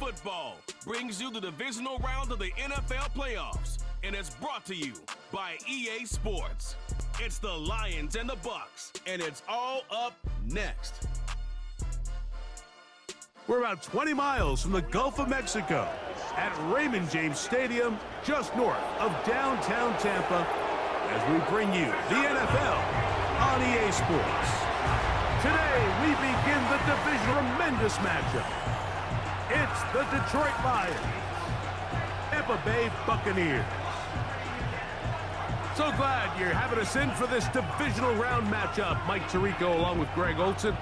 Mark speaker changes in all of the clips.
Speaker 1: Football brings you the divisional round of the NFL playoffs, and it's brought to you by EA Sports. It's the Lions and the Bucs, and it's all up next.
Speaker 2: We're about 20 miles from the Gulf of Mexico at Raymond James Stadium, just north of downtown Tampa, as we bring you the NFL on EA Sports. Today, we begin the division tremendous matchup. It's the Detroit Lions, Tampa Bay Buccaneers. So glad you're having us in for this divisional round matchup. Mike Tirico along with Greg Olson.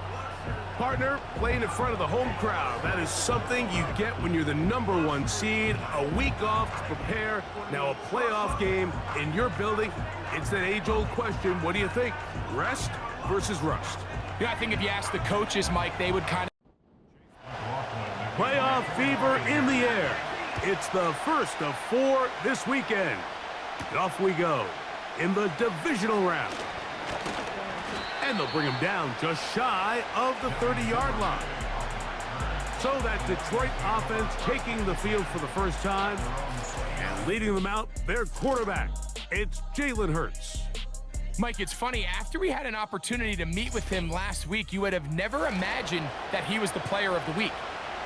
Speaker 2: Partner, playing in front of the home crowd. That is something you get when you're the #1 seed. A week off to prepare. Now a playoff game in your building. It's that age-old question. What do you think? Rest versus rust?
Speaker 3: Yeah, I think if you ask the coaches, Mike, they would kind of...
Speaker 2: Playoff fever in the air. It's the first of 4 this weekend. And off we go in the divisional round. And they'll bring him down just shy of the 30-yard line. So that Detroit offense taking the field for the first time and leading them out, their quarterback. It's Jalen Hurts.
Speaker 3: Mike, it's funny. After we had an opportunity to meet with him last week, you would have never imagined that he was the player of the week.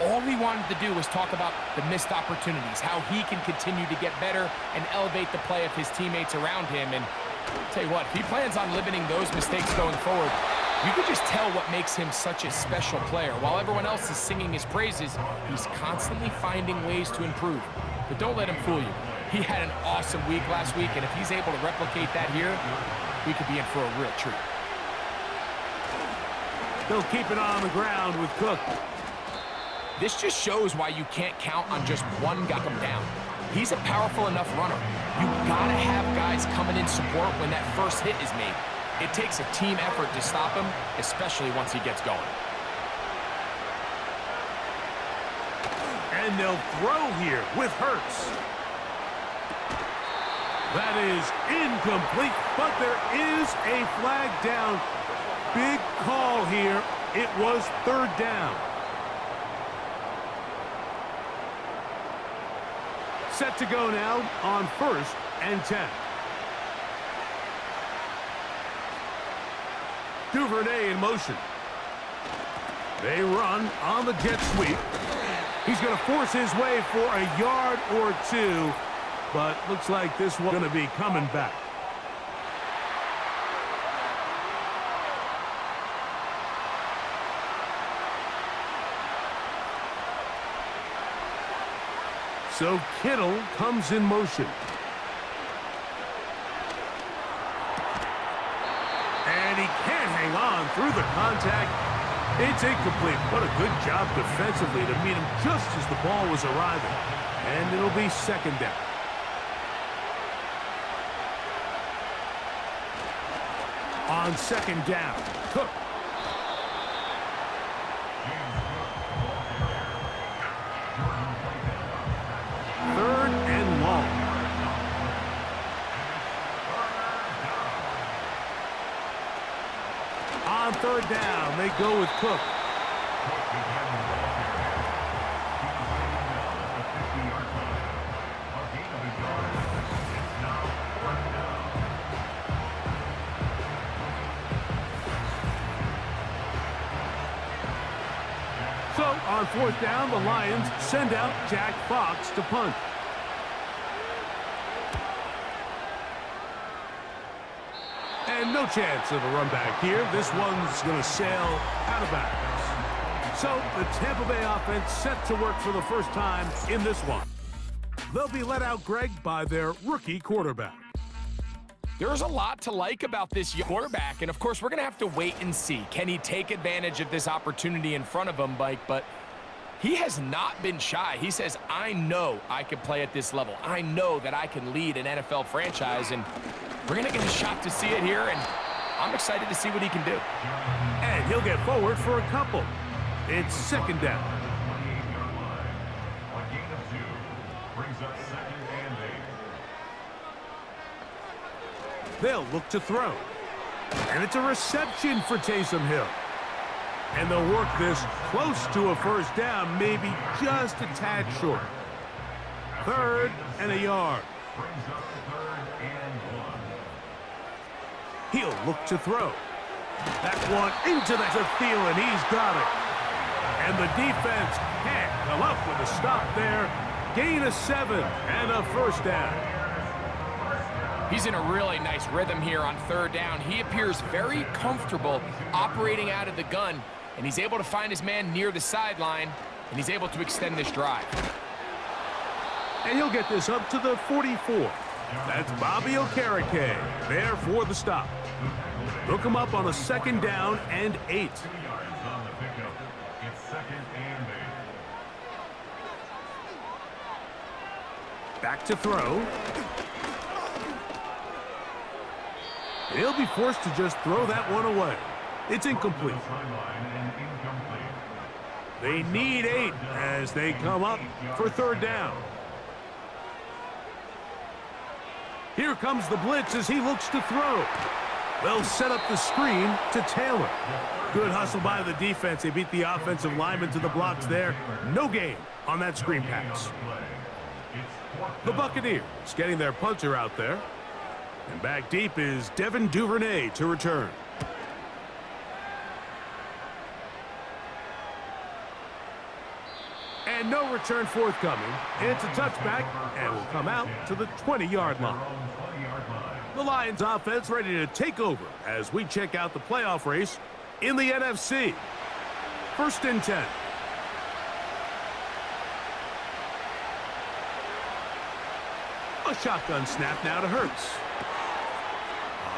Speaker 3: All he wanted to do was talk about the missed opportunities, how he can continue to get better and elevate the play of his teammates around him. And I'll tell you what, if he plans on limiting those mistakes going forward, you could just tell what makes him such a special player. While everyone else is singing his praises, he's constantly finding ways to improve. But don't let him fool you. He had an awesome week last week, and if he's able to replicate that here, we could be in for a real treat.
Speaker 2: They'll keep it on the ground with Cook.
Speaker 3: This just shows why you can't count on just one guy to come down. He's a powerful enough runner. You gotta have guys coming in support when that first hit is made. It takes a team effort to stop him, especially once he gets going.
Speaker 2: And they'll throw here with Hurts. That is incomplete, but there is a flag down. Big call here. It was 3rd down. Set to go now on 1st and 10. Duvernay in motion. They run on the jet sweep. He's going to force his way for a yard or 2, but looks like this one's going to be coming back. So Kittle comes in motion. And he can't hang on through the contact. It's incomplete. What a good job defensively to meet him just as the ball was arriving. And it'll be 2nd down. On 2nd down, Cook. On 3rd down, they go with Cook. So, on 4th down, the Lions send out Jack Fox to punt. And no chance of a run back here. This one's going to sail out of bounds. So the Tampa Bay offense set to work for the first time in this one. They'll be let out, Greg, by their rookie quarterback.
Speaker 3: There's a lot to like about this quarterback, and of course, we're going to have to wait and see. Can he take advantage of this opportunity in front of him, Mike? But he has not been shy. He says, I know I can play at this level. I know that I can lead an NFL franchise, and we're going to get a shot to see it here, and I'm excited to see what he can do.
Speaker 2: And he'll get forward for a couple. It's 2nd down. They'll look to throw. And it's a reception for Taysom Hill. And they'll work this close to a first down, maybe just a tad short. 3rd and a yard. He'll look to throw. That one into the Thielen. He's got it. And the defense can't come up with a stop there. Gain of 7 and a first down.
Speaker 3: He's in a really nice rhythm here on 3rd down. He appears very comfortable operating out of the gun, and he's able to find his man near the sideline, and he's able to extend this drive.
Speaker 2: And he'll get this up to the 44. That's Bobby Okereke there for the stop. Look him up on a 2nd down and 8. Back to throw. He'll be forced to just throw that one away. It's incomplete. They need 8 as they come up for 3rd down. Here comes the blitz as he looks to throw. They'll set up the screen to Taylor. Good hustle by the defense. They beat the offensive lineman to the blocks there. No gain on that screen pass. The Buccaneers getting their punter out there. And back deep is Devin Duvernay to return. And no return forthcoming. It's a touchback and will come out to the 20-yard line. The Lions offense ready to take over as we check out the playoff race in the NFC. 1st and 10. A shotgun snap now to Hurts.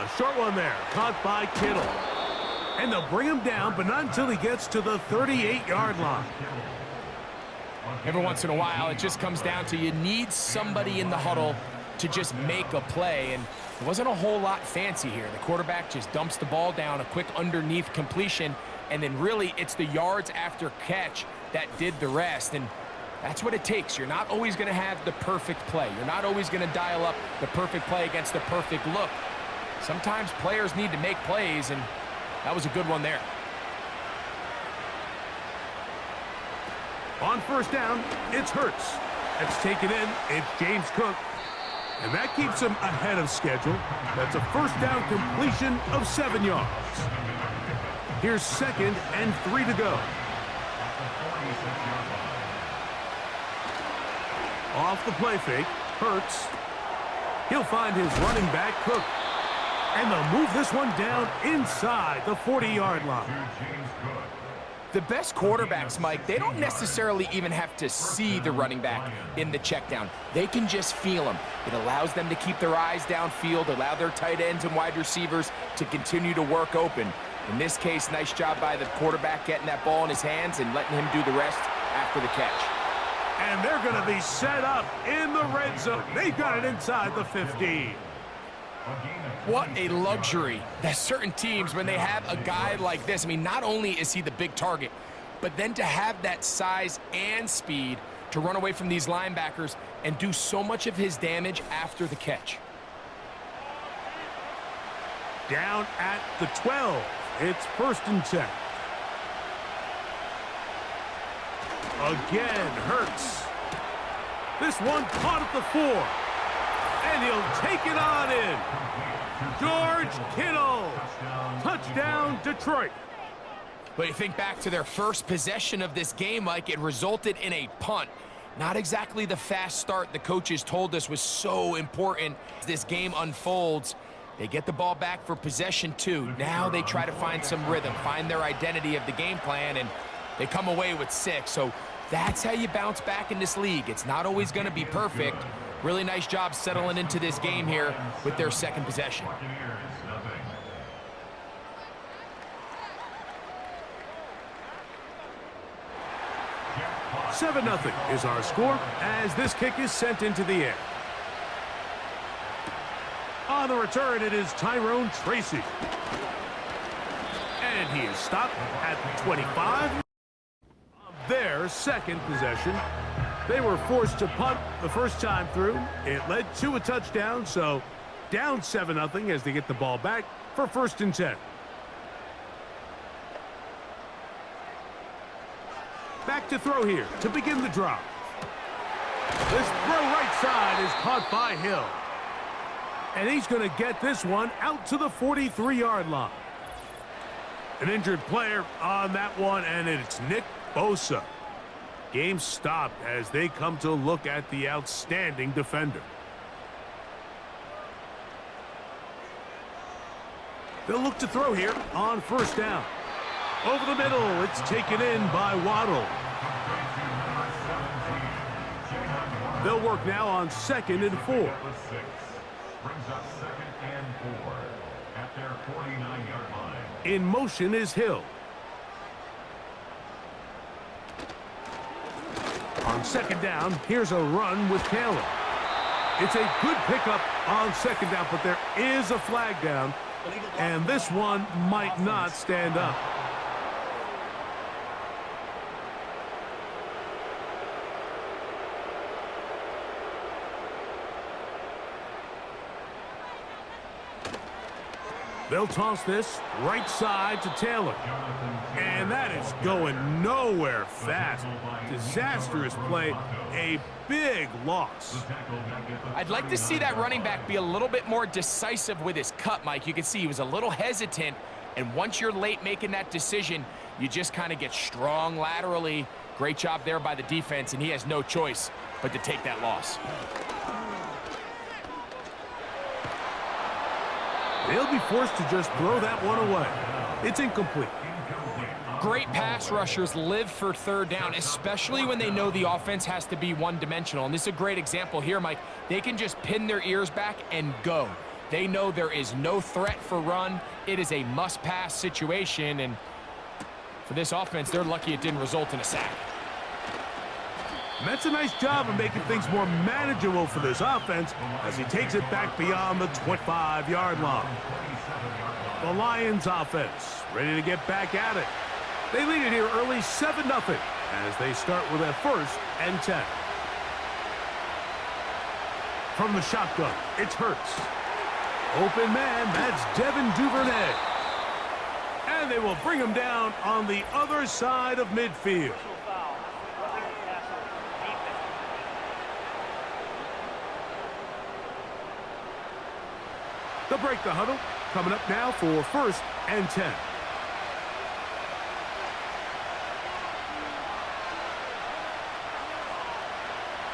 Speaker 2: A short one there, caught by Kittle. And they'll bring him down, but not until he gets to the 38-yard line.
Speaker 3: Every once in a while, it just comes down to you need somebody in the huddle to just make a play, and it wasn't a whole lot fancy here. The quarterback just dumps the ball down, a quick underneath completion, and then really it's the yards after catch that did the rest, and that's what it takes. You're not always going to have the perfect play. You're not always going to dial up the perfect play against the perfect look. Sometimes players need to make plays, and that was a good one there.
Speaker 2: On 1st down, it's Hurts. That's taken in. It's James Cook. And that keeps him ahead of schedule. That's a 1st down completion of 7 yards. Here's 2nd and 3 to go. Off the play fake, Hurts. He'll find his running back, Cook. And they'll move this one down inside the 40-yard line.
Speaker 3: The best quarterbacks, Mike, they don't necessarily even have to see the running back in the check down. They can just feel him. It allows them to keep their eyes downfield, allow their tight ends and wide receivers to continue to work open. In this case, nice job by the quarterback getting that ball in his hands and letting him do the rest after the catch.
Speaker 2: And they're going to be set up in the red zone. They've got it inside the 15.
Speaker 3: What a luxury that certain teams, when they have a guy like this, I mean, not only is he the big target, but then to have that size and speed to run away from these linebackers and do so much of his damage after the catch.
Speaker 2: Down at the 12. It's 1st and 10. Again, Hurts. This one caught at the 4. And he'll take it on in. George Kittle. Touchdown, Detroit.
Speaker 3: But you think back to their first possession of this game, Mike, it resulted in a punt. Not exactly the fast start the coaches told us was so important as this game unfolds. They get the ball back for possession 2. Now they try to find some rhythm, find their identity of the game plan, and they come away with 6. So that's how you bounce back in this league. It's not always going to be perfect. Really nice job settling into this game here with their 2nd possession.
Speaker 2: Seven 0 is our score as this kick is sent into the air. On the return, it is Tyrone Tracy. And he is stopped at the 25. Their 2nd possession. They were forced to punt the first time through. It led to a touchdown, so down 7 0 as they get the ball back for 1st and 10. Back to throw here to begin the drive. This throw right side is caught by Hill. And he's going to get this one out to the 43-yard line. An injured player on that one, and it's Nick Bosa. Game stopped as they come to look at the outstanding defender. They'll look to throw here on first down. Over the middle, it's taken in by Waddle. They'll work now on 2nd and 4.
Speaker 4: Brings up 2nd and 4 at their 49-yard line.
Speaker 2: In motion is Hill. On 2nd down, here's a run with Taylor. It's a good pickup on 2nd down, but there is a flag down, and this one might not stand up. They'll toss this right side to Taylor. And that is going nowhere fast. Disastrous play. A big loss.
Speaker 3: I'd like to see that running back be a little bit more decisive with his cut, Mike. You can see he was a little hesitant. And once you're late making that decision, you just kind of get strong laterally. Great job there by the defense, and he has no choice but to take that loss.
Speaker 2: They'll be forced to just throw that one away. It's incomplete.
Speaker 3: Great pass rushers live for 3rd down, especially when they know the offense has to be one-dimensional. And this is a great example here, Mike. They can just pin their ears back and go. They know there is no threat for run. It is a must-pass situation. And for this offense, they're lucky it didn't result in a sack.
Speaker 2: That's a nice job of making things more manageable for this offense as he takes it back beyond the 25-yard line. The Lions offense ready to get back at it. They lead it here early 7-0 as they start with a 1st and 10. From the shotgun, it's Hurts. Open man, that's Devin Duvernay. And they will bring him down on the other side of midfield. They'll break the huddle. Coming up now for 1st and 10.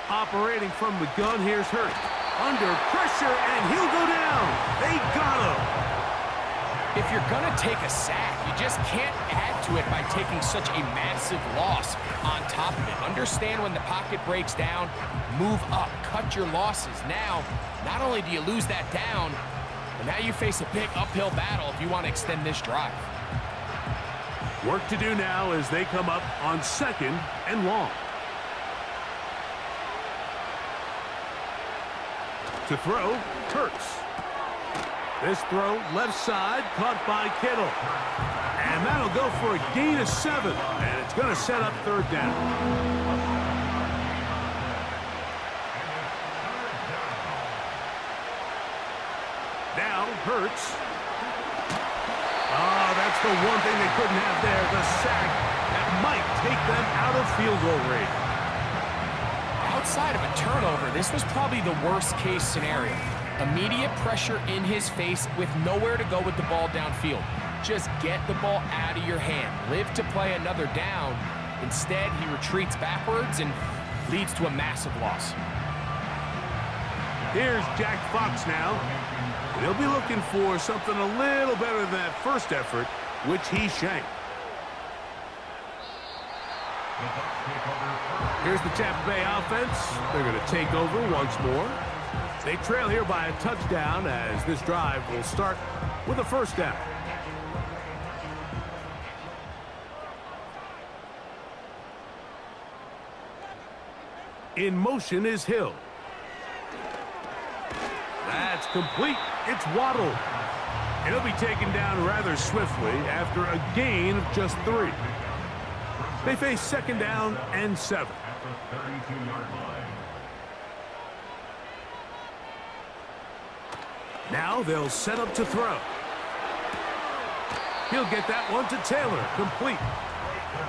Speaker 2: Operating from the gun, here's Hurts. Under pressure, and he'll go down. They got him.
Speaker 3: If you're going to take a sack, you just can't add to it by taking such a massive loss on top of it. Understand when the pocket breaks down, move up, cut your losses. Now, not only do you lose that down, but now you face a big uphill battle if you want to extend this drive.
Speaker 2: Work to do now as they come up on 2nd and long. To throw, Hurts. This throw, left side, caught by Kittle. And that'll go for a gain of 7. And it's going to set up 3rd down. Now, Hurts. Oh, that's the one thing they couldn't have there, the sack that might take them out of field goal range.
Speaker 3: Outside of a turnover, this was probably the worst-case scenario. Immediate pressure in his face with nowhere to go with the ball downfield. Just get the ball out of your hand. Live to play another down. Instead, he retreats backwards and leads to a massive loss.
Speaker 2: Here's Jack Fox now. He'll be looking for something a little better than that first effort, which he shanked. Here's the Tampa Bay offense. They're going to take over once more. They trail here by a touchdown as this drive will start with a 1st down. In motion is Hill. That's complete. It's Waddle. And he'll be taken down rather swiftly after a gain of just 3. They face 2nd down and 7. Now they'll set up to throw. He'll get that one to Taylor, complete.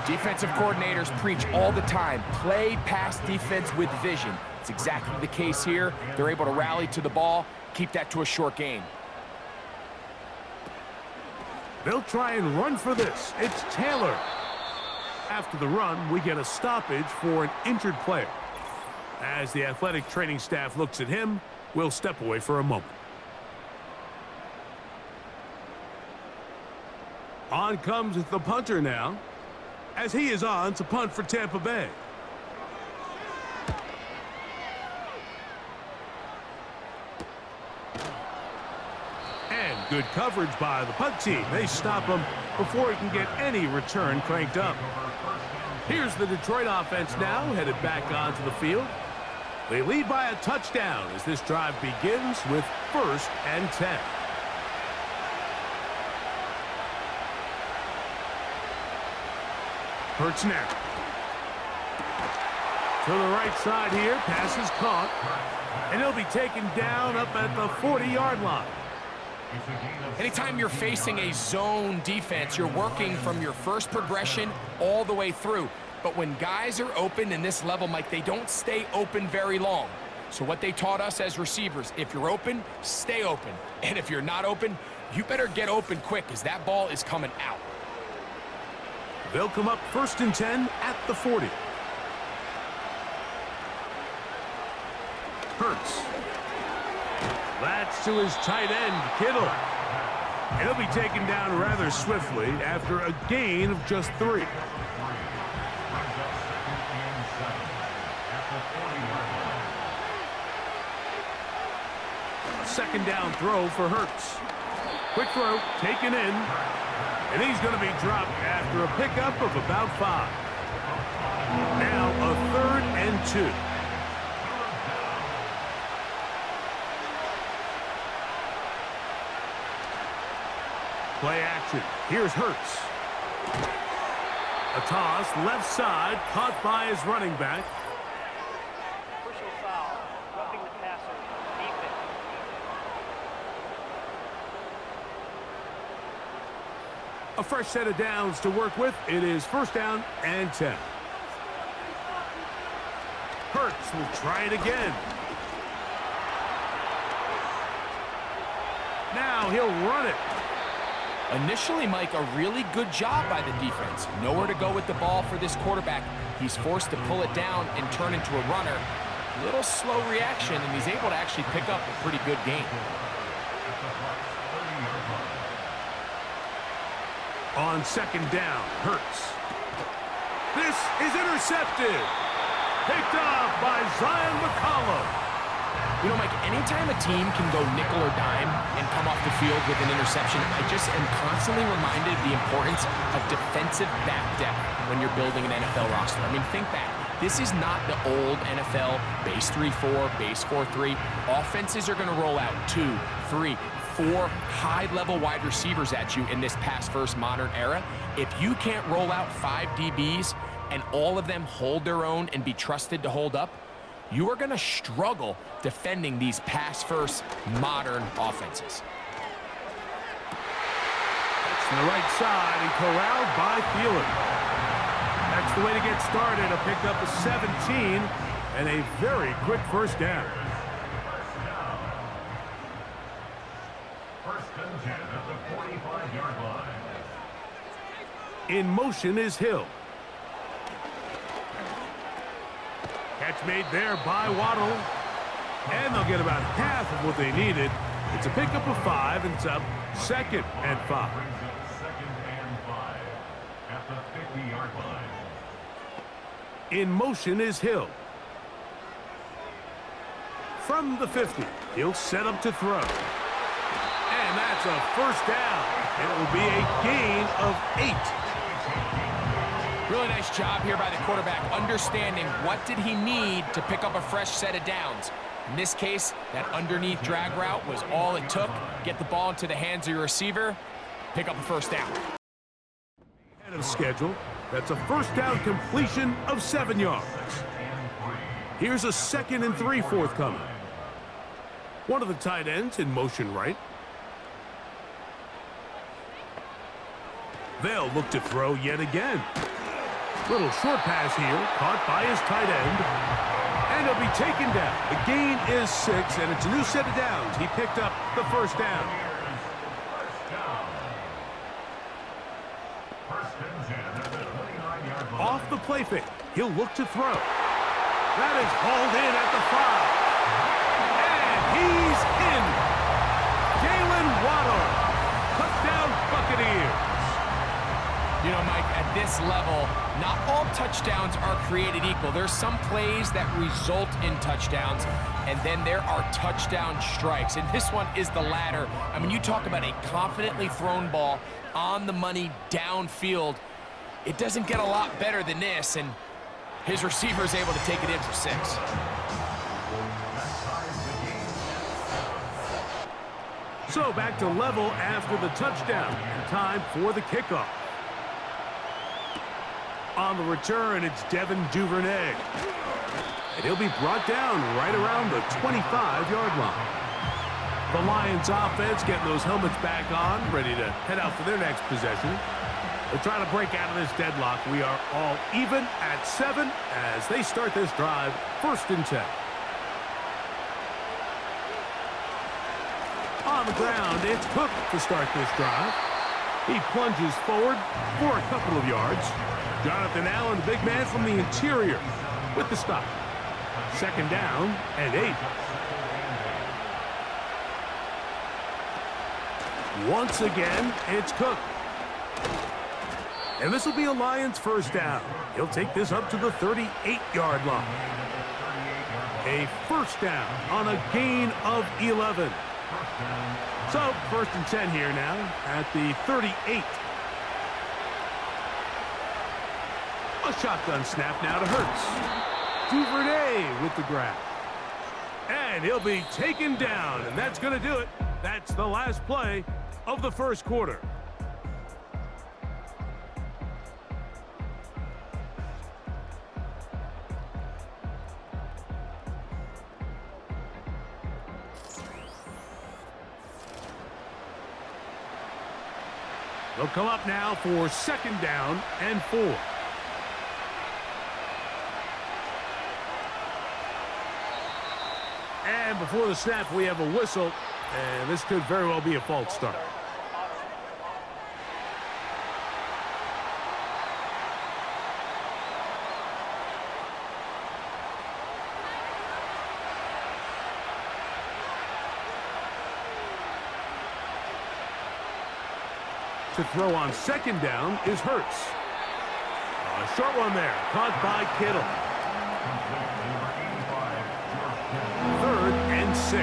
Speaker 3: Defensive coordinators preach all the time, play pass defense with vision. It's exactly the case here. They're able to rally to the ball, keep that to a short gain.
Speaker 2: They'll try and run for this. It's Taylor. After the run, we get a stoppage for an injured player. As the athletic training staff looks at him, we'll step away for a moment. On comes the punter now, as he is on to punt for Tampa Bay. And good coverage by the punt team. They stop him before he can get any return cranked up. Here's the Detroit offense now, headed back onto the field. They lead by a touchdown as this drive begins with 1st and 10. Hurts now. To the right side here, pass is caught. And he'll be taken down up at the 40-yard line.
Speaker 3: Anytime you're facing a zone defense, you're working from your first progression all the way through. But when guys are open in this level, Mike, they don't stay open very long. So what they taught us as receivers, if you're open, stay open. And if you're not open, you better get open quick because that ball is coming out.
Speaker 2: They'll come up 1st and 10 at the 40. Hurts. That's to his tight end, Kittle. And he'll be taken down rather swiftly after a gain of just 3. Second down throw for Hurts. Quick throw, taken in. And he's going to be dropped after a pickup of about 5. Now a 3rd and 2. Play action. Here's Hurts. A toss, left side, caught by his running back.
Speaker 5: Personal foul, roughing the passer, defense.
Speaker 2: A fresh set of downs to work with. It is 1st down and 10. Hurts will try it again. Now he'll run it.
Speaker 3: Initially, Mike, a really good job by the defense. Nowhere to go with the ball for this quarterback. He's forced to pull it down and turn into a runner. A little slow reaction, and he's able to actually pick up a pretty good gain.
Speaker 2: On 2nd down, Hurts. This is intercepted. Picked off by Zion McCollum.
Speaker 3: You know, Mike, anytime a team can go nickel or dime and come off the field with an interception, I just am constantly reminded of the importance of defensive back depth when you're building an NFL roster. I mean, think back. This is not the old NFL base 3-4, base 4-3. Offenses are going to roll out 2, 3, 4 high-level wide receivers at you in this pass-first modern era. If you can't roll out 5 DBs and all of them hold their own and be trusted to hold up, you are going to struggle defending these pass-first modern offenses.
Speaker 2: That's to the right side and corralled by Thielen. That's the way to get started. A pickup of 17 and a very quick 1st down.
Speaker 4: 1st and 10 at the 45-yard line.
Speaker 2: In motion is Hill. Catch made there by Waddle. And they'll get about half of what they needed. It's a pickup of 5, and it's up 2nd and 5.
Speaker 4: Brings up 2nd and 5 at the 50-yard line.
Speaker 2: In motion is Hill. From the 50, he'll set up to throw. And that's a 1st down. It will be a gain of 8.
Speaker 3: Really nice job here by the quarterback, understanding what did he need to pick up a fresh set of downs. In this case, that underneath drag route was all it took. Get the ball into the hands of your receiver, pick up a 1st down.
Speaker 2: Ahead of schedule, that's a 1st down completion of 7 yards. Here's a 2nd and 3 forthcoming. One of the tight ends in motion right. They'll look to throw yet again. Little short pass here, caught by his tight end. And he'll be taken down. The gain is 6, and it's a new set of downs. He picked up the first down. Off the play fake, he'll look to throw. That is hauled in at the 5. And he's in. Jalen Waddle. Touchdown Buccaneers.
Speaker 3: You know, Mike, at this level, not all touchdowns are created equal. There's some plays that result in touchdowns, and then there are touchdown strikes. And this one is the latter. I mean, you talk about a confidently thrown ball on the money downfield. It doesn't get a lot better than this, and his receiver is able to take it in for 6.
Speaker 2: So back to level after the touchdown, and time for the kickoff. On the return, it's Devin Duvernay. And he'll be brought down right around the 25-yard line. The Lions offense getting those helmets back on, ready to head out for their next possession. They're trying to break out of this deadlock. We are all even at 7 as they start this drive, 1st and 10. On the ground, it's Cook to start this drive. He plunges forward for a couple of yards. Jonathan Allen, the big man from the interior, with the stop. 2nd down and 8. Once again, it's Cook. And this will be a Lions 1st down. He'll take this up to the 38-yard line. A 1st down on a gain of 11. So, 1st and 10 here now at the 38. A shotgun snap now to Hurts. Duvernay with the grab. And he'll be taken down, and that's going to do it. That's the last play of the 1st quarter. They'll come up now for 2nd down and 4. And before the snap, we have a whistle, and this could very well be a false start. To throw on 2nd down is Hurts. A short one there, caught by Kittle. 3rd and 6.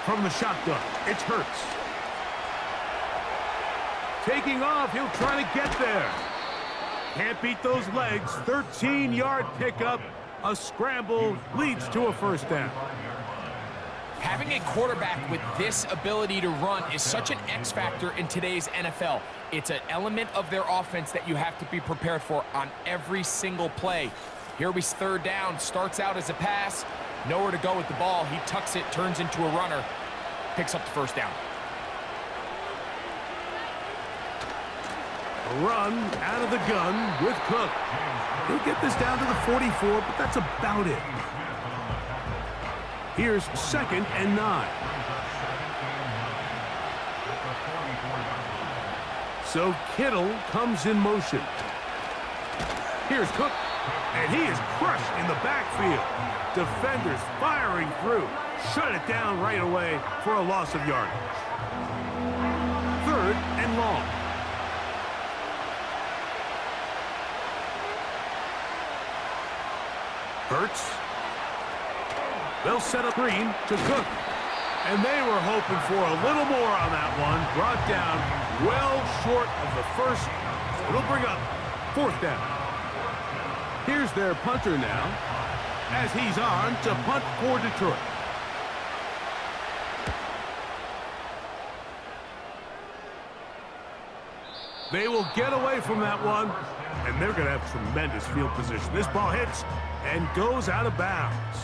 Speaker 2: From the shotgun, it's Hurts. Taking off, he'll try to get there. Can't beat those legs. 13-yard pickup. A scramble leads to a 1st down.
Speaker 3: Having a quarterback with this ability to run is such an X factor in today's NFL. It's an element of their offense that you have to be prepared for on every single play. Here we 3rd down, starts out as a pass, nowhere to go with the ball. He tucks it, turns into a runner, picks up the 1st down.
Speaker 2: A run out of the gun with Cook. He'll get this down to the 44, but that's about it. Here's 2nd and 9. So Kittle comes in motion. Here's Cook, and he is crushed in the backfield. Defenders firing through. Shut it down right away for a loss of yardage. 3rd and long. Hurts. They'll set up Green to Cook. And they were hoping for a little more on that one. Brought down well short of the 1st. It'll bring up 4th down. Here's their punter now as he's on to punt for Detroit. They will get away from that one, and they're going to have tremendous field position. This ball hits and goes out of bounds.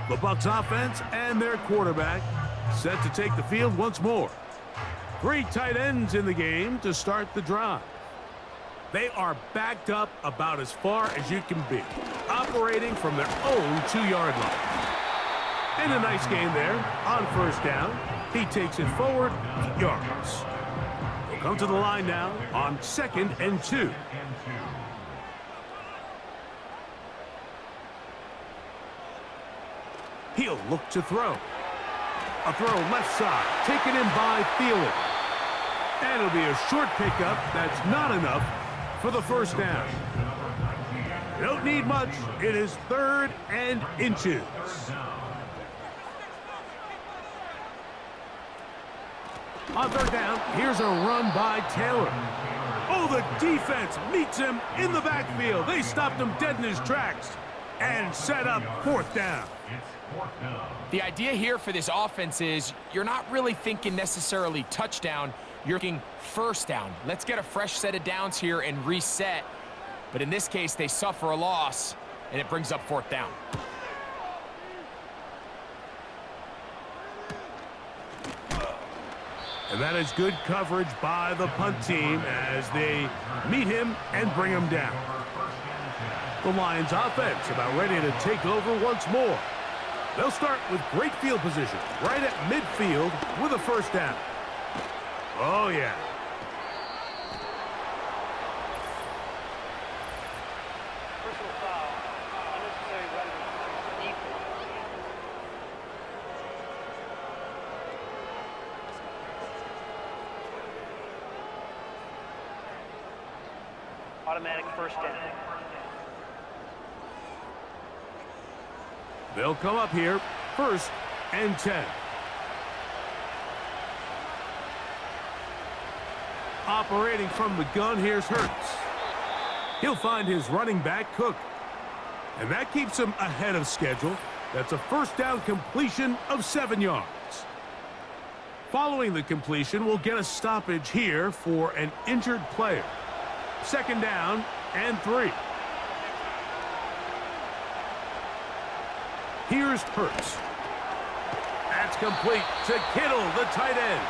Speaker 2: The Bucs offense and their quarterback set to take the field once more. 3 tight ends in the game to start the drive. They are backed up about as far as you can be, operating from their own 2-yard line. And a nice game there on first down. He takes it forward 8 yards. We'll come to the line now on 2nd and 2. He'll look to throw. A throw left side, taken in by Thielen. And it'll be a short pickup that's not enough for the first down. You don't need much. It is 3rd and inches. On 3rd down, here's a run by Taylor. Oh, the defense meets him in the backfield. They stopped him dead in his tracks and set up 4th down.
Speaker 3: The idea here for this offense is you're not really thinking necessarily touchdown. You're thinking first down. Let's get a fresh set of downs here and reset. But in this case, they suffer a loss, and it brings up 4th down.
Speaker 2: And that is good coverage by the punt team as they meet him and bring him down. The Lions offense about ready to take over once more. They'll start with great field position right at midfield with a first down. Oh, yeah.
Speaker 5: Personal foul. Unnecessary running. Defense. Automatic first down.
Speaker 2: They'll come up here, 1st and 10. Operating from the gun, here's Hurts. He'll find his running back, Cook. And that keeps him ahead of schedule. That's a first down completion of 7 yards. Following the completion, we'll get a stoppage here for an injured player. 2nd down and 3. Here's Hurts. That's complete to Kittle, the tight end.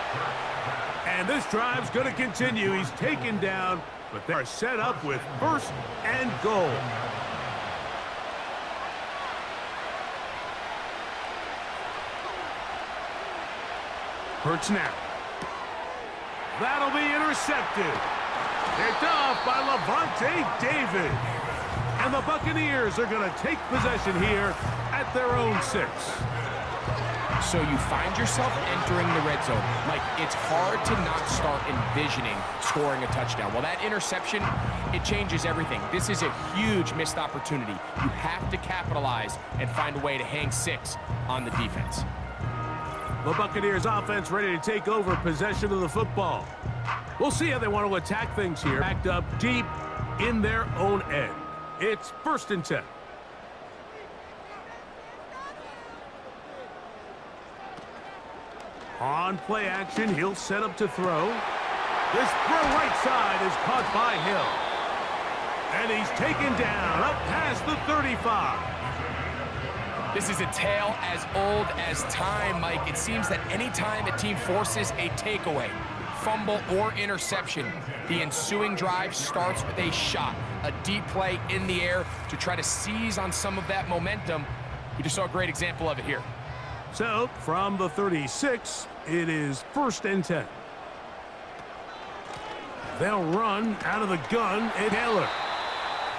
Speaker 2: And this drive's going to continue. He's taken down, but they're set up with 1st and goal. Hurts now. That'll be intercepted. Picked off by Levante David. And the Buccaneers are going to take possession here at their own 6.
Speaker 3: So you find yourself entering the red zone. Like, it's hard to not start envisioning scoring a touchdown. Well, that interception, it changes everything. This is a huge missed opportunity. You have to capitalize and find a way to hang 6 on the defense.
Speaker 2: The Buccaneers offense ready to take over possession of the football. We'll see how they want to attack things here. Backed up deep in their own end. It's 1st and 10. On play action, he'll set up to throw. This throw right side is caught by Hill. And he's taken down up past the 35.
Speaker 3: This is a tale as old as time, Mike. It seems that anytime a team forces a takeaway, fumble, or interception, the ensuing drive starts with a shot, a deep play in the air to try to seize on some of that momentum. We just saw a great example of it here.
Speaker 2: So, from the 36, it is 1st and 10. They'll run out of the gun at Taylor.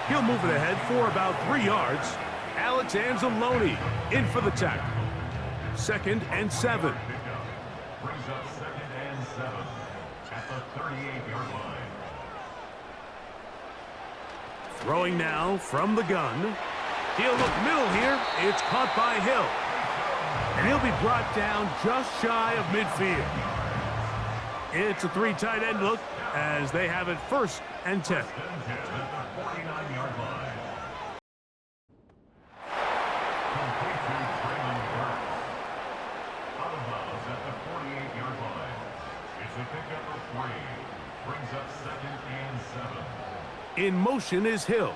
Speaker 2: He'll move it ahead for about 3 yards. Alex Anzalone in for the tackle. 2nd and 7.
Speaker 4: Brings up 2nd and 7 at the 38-yard line.
Speaker 2: Throwing now from the gun. He'll look middle here. It's caught by Hill. And he'll be brought down just shy of midfield. It's a 3 tight end look as they have it 1st and 10.
Speaker 4: At the 49-yard line. Complete to Traylon Burks. Out of bounds at the 48-yard line. It's a pickup of 3. Brings up 2nd and 7.
Speaker 2: In motion is Hill.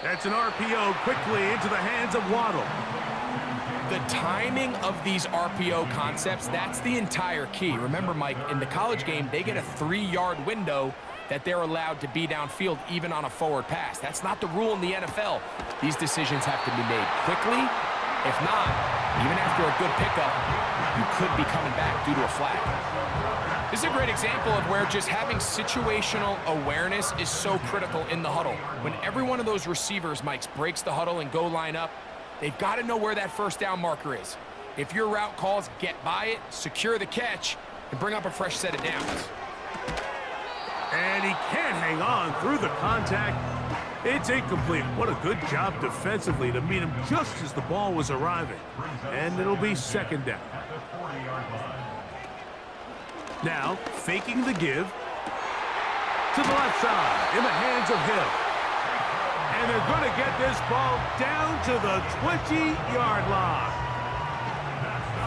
Speaker 2: That's an RPO quickly into the hands of Waddle.
Speaker 3: The timing of these RPO concepts, that's the entire key. Remember, Mike, in the college game, they get a 3-yard window that they're allowed to be downfield even on a forward pass. That's not the rule in the NFL. These decisions have to be made quickly. If not, even after a good pickup, you could be coming back due to a flag. This is a great example of where just having situational awareness is so critical in the huddle. When every one of those receivers, Mike, breaks the huddle and go line up, they've got to know where that first down marker is. If your route calls, get by it, secure the catch, and bring up a fresh set of downs.
Speaker 2: And he can't hang on through the contact. It's incomplete. What a good job defensively to meet him just as the ball was arriving. And it'll be second down. Now, faking the give to the left side in the hands of Hill. And they're going to get this ball down to the 20-yard line.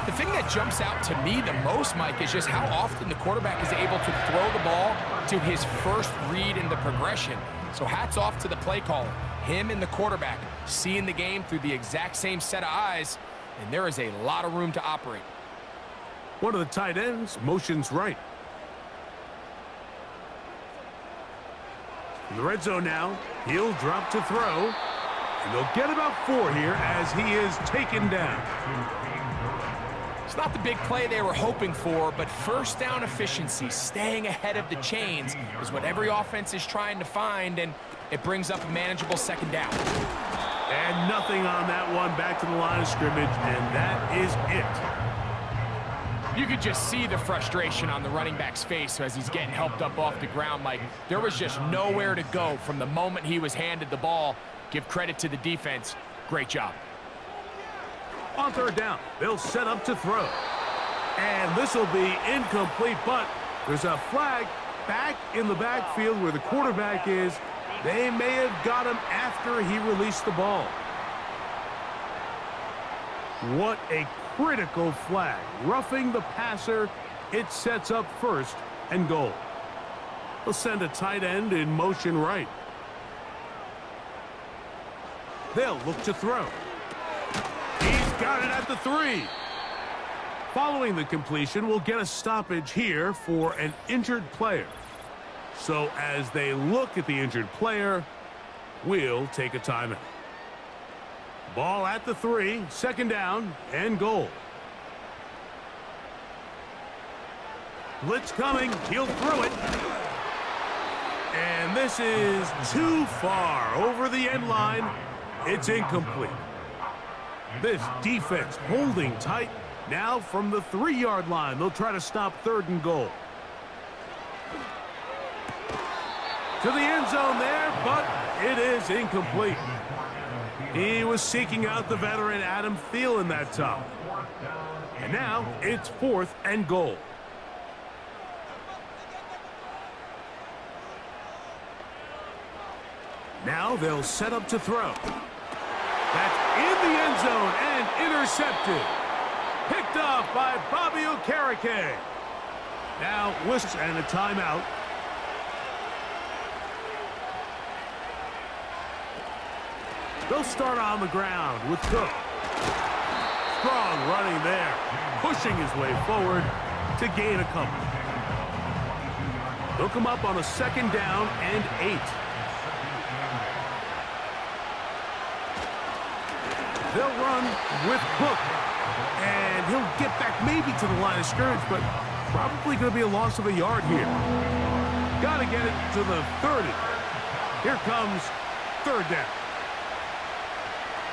Speaker 3: The thing that jumps out to me the most, Mike, is just how often the quarterback is able to throw the ball to his first read in the progression. So hats off to the play caller. Him and the quarterback seeing the game through the exact same set of eyes, and there is a lot of room to operate.
Speaker 2: One of the tight ends motions right. In the red zone now, he'll drop to throw. And they'll get about 4 here as he is taken down.
Speaker 3: It's not the big play they were hoping for, but first down efficiency, staying ahead of the chains, is what every offense is trying to find, and it brings up a manageable second down.
Speaker 2: And nothing on that one, back to the line of scrimmage, and that is it.
Speaker 3: You could just see the frustration on the running back's face as he's getting helped up off the ground. Like, there was just nowhere to go from the moment he was handed the ball. Give credit to the defense. Great job.
Speaker 2: On third down, they'll set up to throw. And this will be incomplete, but there's a flag back in the backfield where the quarterback is. They may have got him after he released the ball. What a critical flag. Roughing the passer, it sets up first and goal. They'll send a tight end in motion right. They'll look to throw. He's got it at the 3. Following the completion, we'll get a stoppage here for an injured player. So as they look at the injured player, we'll take a timeout. Ball at the 3, second down and goal. Blitz coming, he'll throw it. And this is too far over the end line. It's incomplete. This defense holding tight. Now from the 3-yard line, they'll try to stop third and goal. To the end zone there, but it is incomplete. He was seeking out the veteran Adam Thielen that time. And now it's 4th and goal. Now they'll set up to throw. That's in the end zone and intercepted. Picked off by Bobby Okereke. Now whistles and a timeout. They'll start on the ground with Cook. Strong running there, pushing his way forward to gain a couple. They'll come up on a second down and 8. They'll run with Cook, and he'll get back maybe to the line of scrimmage, but probably going to be a loss of a yard here. Got to get it to the 30. Here comes third down.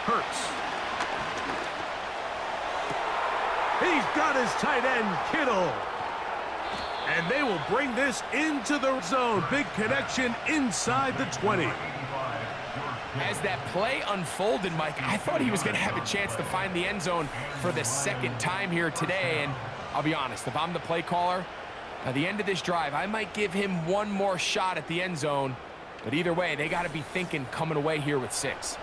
Speaker 2: Hurts. He's got his tight end, Kittle. And they will bring this into the zone. Big connection inside the 20.
Speaker 3: As that play unfolded, Mike, I thought he was going to have a chance to find the end zone for the second time here today. And I'll be honest, if I'm the play caller, at the end of this drive, I might give him one more shot at the end zone. But either way, they got to be thinking coming away here with 6.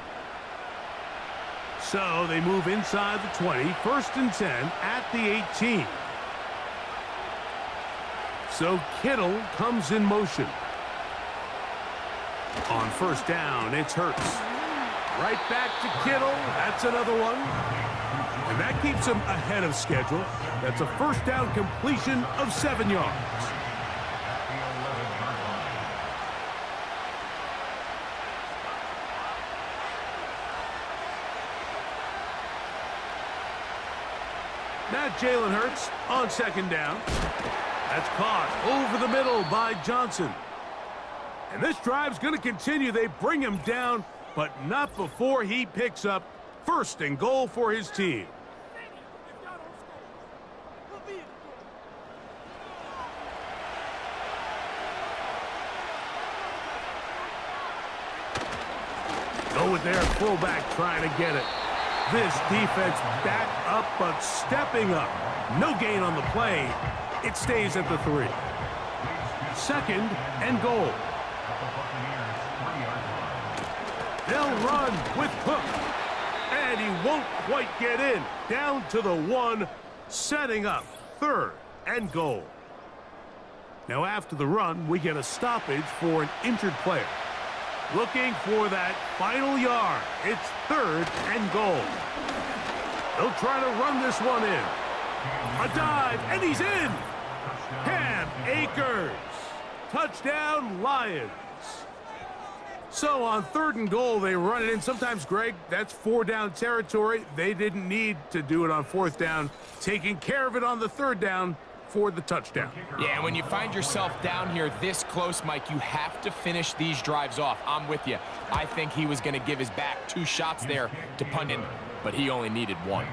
Speaker 2: So they move inside the 20, 1st and 10 at the 18. So Kittle comes in motion. On first down, it's Hurts. Right back to Kittle. That's another one. And that keeps him ahead of schedule. That's a first down completion of 7 yards. Now Jalen Hurts on second down. That's caught over the middle by Johnson. And this drive's going to continue. They bring him down, but not before he picks up first and goal for his team. Go with their fullback trying to get it. This defense back up, but stepping up. No gain on the play. It stays at the 3. Second and goal. They'll run with Cook. And he won't quite get in. Down to the 1, setting up third and goal. Now after the run, we get a stoppage for an injured player. Looking for that final yard. It's third and goal. They'll try to run this one in. A dive, and he's in. Cam Akers. Touchdown, Lions. So on third and goal, they run it in. Sometimes, Greg, that's 4-down territory. They didn't need to do it on 4th down. Taking care of it on the 3rd down for the touchdown.
Speaker 3: Yeah, when you find yourself down here this close, Mike, you have to finish these drives off. I'm with you. I think he was going to give his back 2 shots there to punt in, but he only needed 1.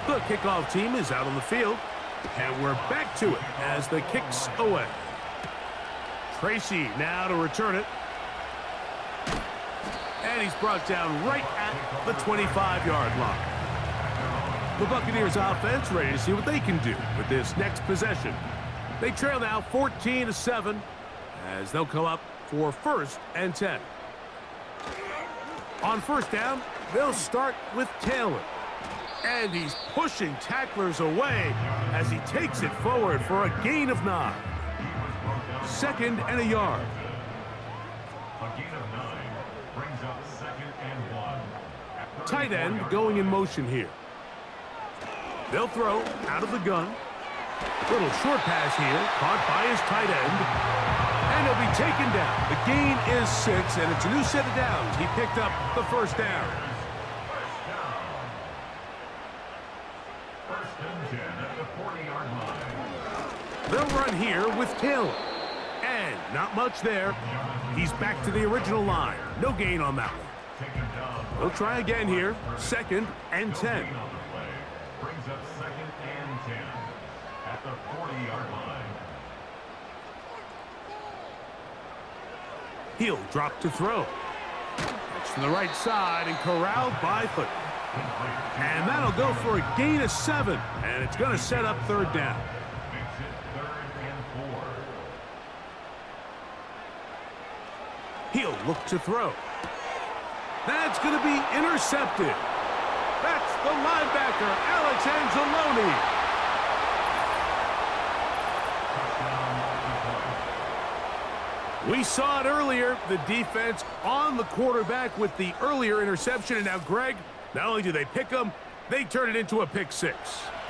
Speaker 2: The kickoff team is out on the field, and we're back to it as the kick's away. Tracy now to return it. And he's brought down right at the 25-yard line. The Buccaneers offense ready to see what they can do with this next possession. They trail now 14-7 as they'll come up for 1st and 10. On 1st down, they'll start with Taylor. And he's pushing tacklers away as he takes it forward for a gain of 9. 2nd and a yard.
Speaker 4: A gain of 9 brings up 2nd and 1.
Speaker 2: Tight end going in motion here. They'll throw out of the gun. Little short pass here, caught by his tight end. And he'll be taken down. The gain is 6, and it's a new set of downs. He picked up the 1st down.
Speaker 4: First and 10 at the 40-yard line.
Speaker 2: They'll run here with Taylor. And not much there. He's back to the original line. No gain on that one. They'll try again here. 2nd and 10.
Speaker 4: Brings up 2nd and 10 at the 40-yard line.
Speaker 2: He'll drop to throw. It's to the right side and corralled by Foot. And that'll go for a gain of 7. And it's going to set up 3rd down.
Speaker 4: Makes it 3rd and 4.
Speaker 2: He'll look to throw. That's going to be intercepted. That's the linebacker, Alex Anzalone. We saw it earlier, the defense on the quarterback with the earlier interception. And now, Greg, not only do they pick him, they turn it into a pick 6.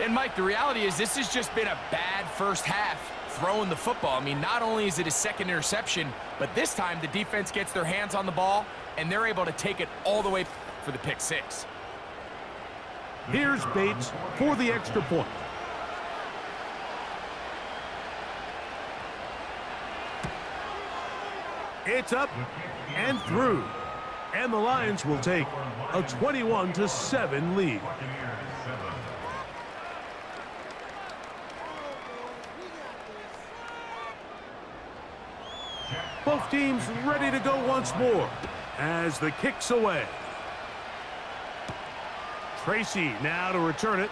Speaker 3: And, Mike, the reality is this has just been a bad first half throwing the football. I mean, not only is it a 2nd interception, but this time the defense gets their hands on the ball, and they're able to take it all the way for the pick 6.
Speaker 2: Here's Bates for the extra point. It's up and through. And the Lions will take a 21-7 lead. Both teams ready to go once more as the kick's away. Tracy now to return it.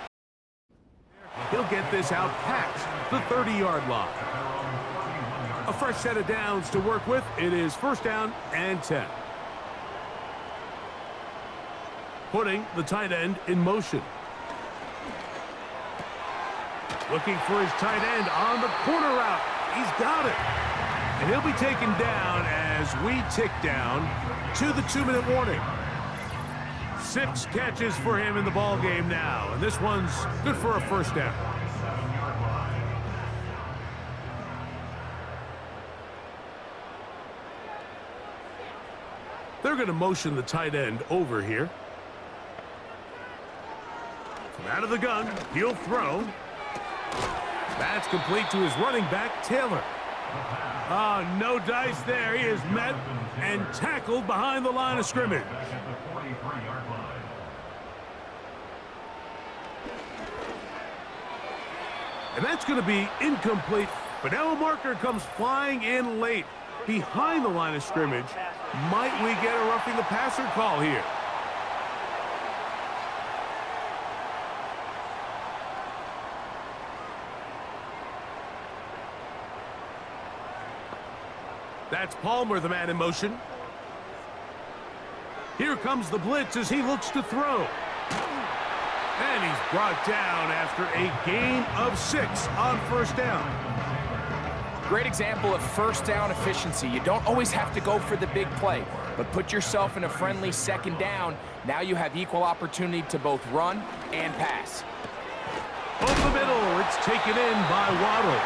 Speaker 2: He'll get this out past the 30-yard line. A fresh set of downs to work with. It is 1st down and 10. Putting the tight end in motion. Looking for his tight end on the corner route. He's got it. And he'll be taken down as we tick down to the 2-minute warning. 6 catches for him in the ball game now, and this one's good for a first down. They're going to motion the tight end over here. From out of the gun, he'll throw. That's complete to his running back, Taylor. Oh, no dice there. He is met and tackled behind the line of scrimmage. And that's going to be incomplete. But now a marker comes flying in late behind the line of scrimmage. Might we get a roughing the passer call here? That's Palmer, the man in motion. Here comes the blitz as he looks to throw. And he's brought down after a gain of 6 on first down.
Speaker 3: Great example of first down efficiency. You don't always have to go for the big play, but put yourself in a friendly second down. Now you have equal opportunity to both run and pass.
Speaker 2: Over the middle, it's taken in by Waddle.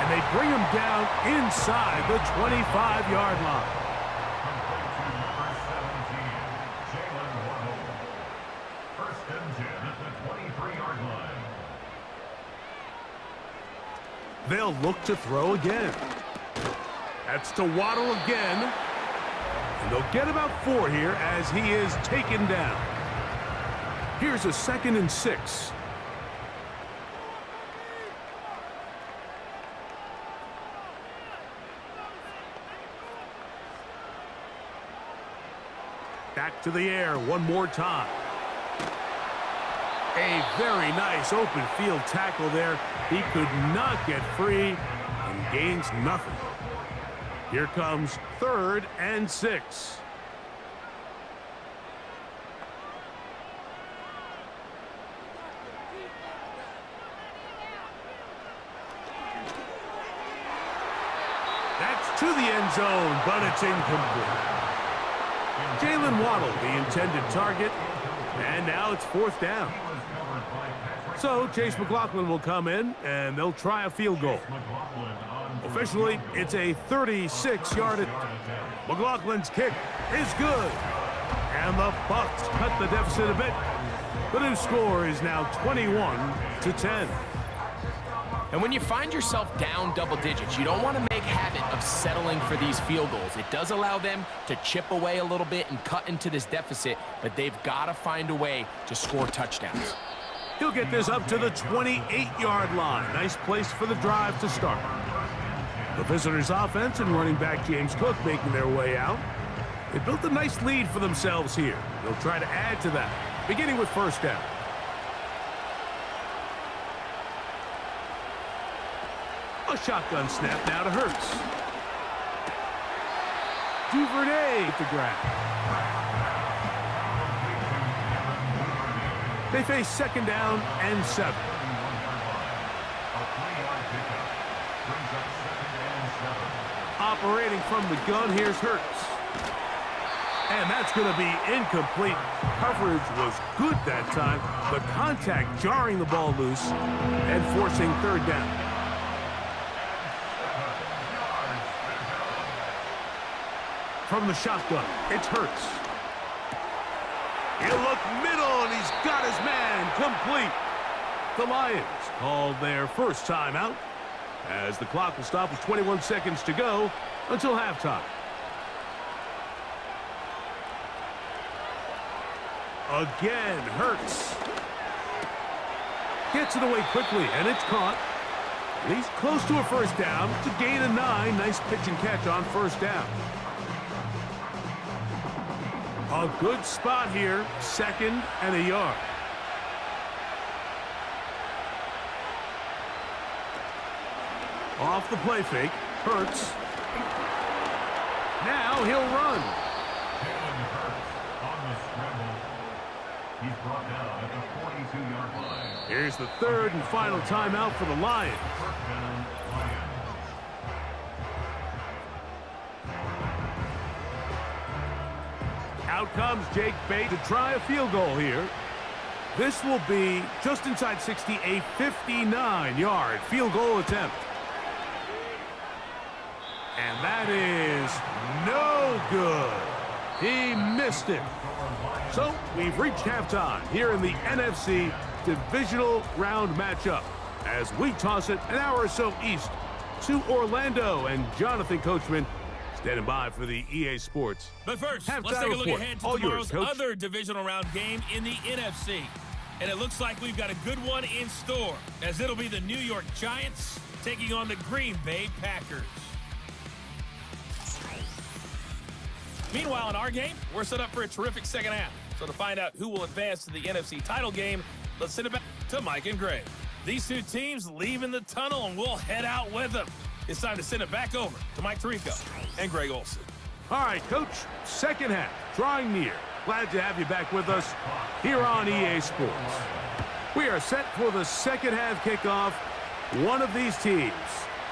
Speaker 2: And they bring him down inside the 25-yard line. They'll look to throw again. That's to Waddle again. And they'll get about 4 here as he is taken down. Here's a 2nd and 6. Back to the air one more time. A very nice open field tackle there. He could not get free and gains nothing. Here comes 3rd and 6. That's to the end zone, but it's incomplete. Jalen Waddle, the intended target, and now it's 4th down. So Chase McLaughlin will come in, and they'll try a field goal. Officially, it's a 36-yard. McLaughlin's kick is good. And the Bucs cut the deficit a bit. The new score is now 21-10.
Speaker 3: And when you find yourself down double digits, you don't want to make habit of settling for these field goals. It does allow them to chip away a little bit and cut into this deficit, but they've got to find a way to score touchdowns.
Speaker 2: He'll get this up to the 28-yard line. Nice place for the drive to start. The visitors' offense and running back James Cook making their way out. They built a nice lead for themselves here. They'll try to add to that, beginning with first down. A shotgun snap now to Hurts. Duvernay to grab. They face 2nd down and 7. Operating from the gun, here's Hurts. And that's going to be incomplete. Coverage was good that time. The contact jarring the ball loose and forcing 3rd down. From the shotgun, it's Hurts. He'll look middle, and he's got his man complete. The Lions called their first timeout as the clock will stop with 21 seconds to go until halftime. Again, Hurts. Gets it away quickly, and it's caught. He's close to a first down to gain a 9. Nice pitch and catch on first down. A good spot here, 2nd and a yard. Off the play fake, Hurts. Now he'll run.
Speaker 4: He's brought down at the 42-yard line.
Speaker 2: Here's the 3rd and final timeout for the Lions. Out comes Jake Bate to try a field goal here. This will be just inside 60, a 59-yard field goal attempt. And that is no good. He missed it. So we've reached halftime here in the NFC Divisional Round matchup as we toss it an hour or so east to Orlando, and Jonathan Coachman standing by for the EA Sports.
Speaker 6: But first,
Speaker 2: Halftime
Speaker 6: let's take a look
Speaker 2: report.
Speaker 6: ahead to
Speaker 2: All
Speaker 6: tomorrow's
Speaker 2: yours, Coach.
Speaker 6: other divisional round game in the NFC. And it looks like we've got a good one in store, as it'll be the New York Giants taking on the Green Bay Packers. Meanwhile, in our game, we're set up for a terrific second half. So to find out who will advance to the NFC title game, let's send it back to Mike and Greg. These two teams leaving the tunnel, and we'll head out with them. It's time to send it back over to Mike Tirico and Greg Olson.
Speaker 2: All right, Coach, second half, drawing near. Glad to have you back with us here on EA Sports. We are set for the second half kickoff. One of these teams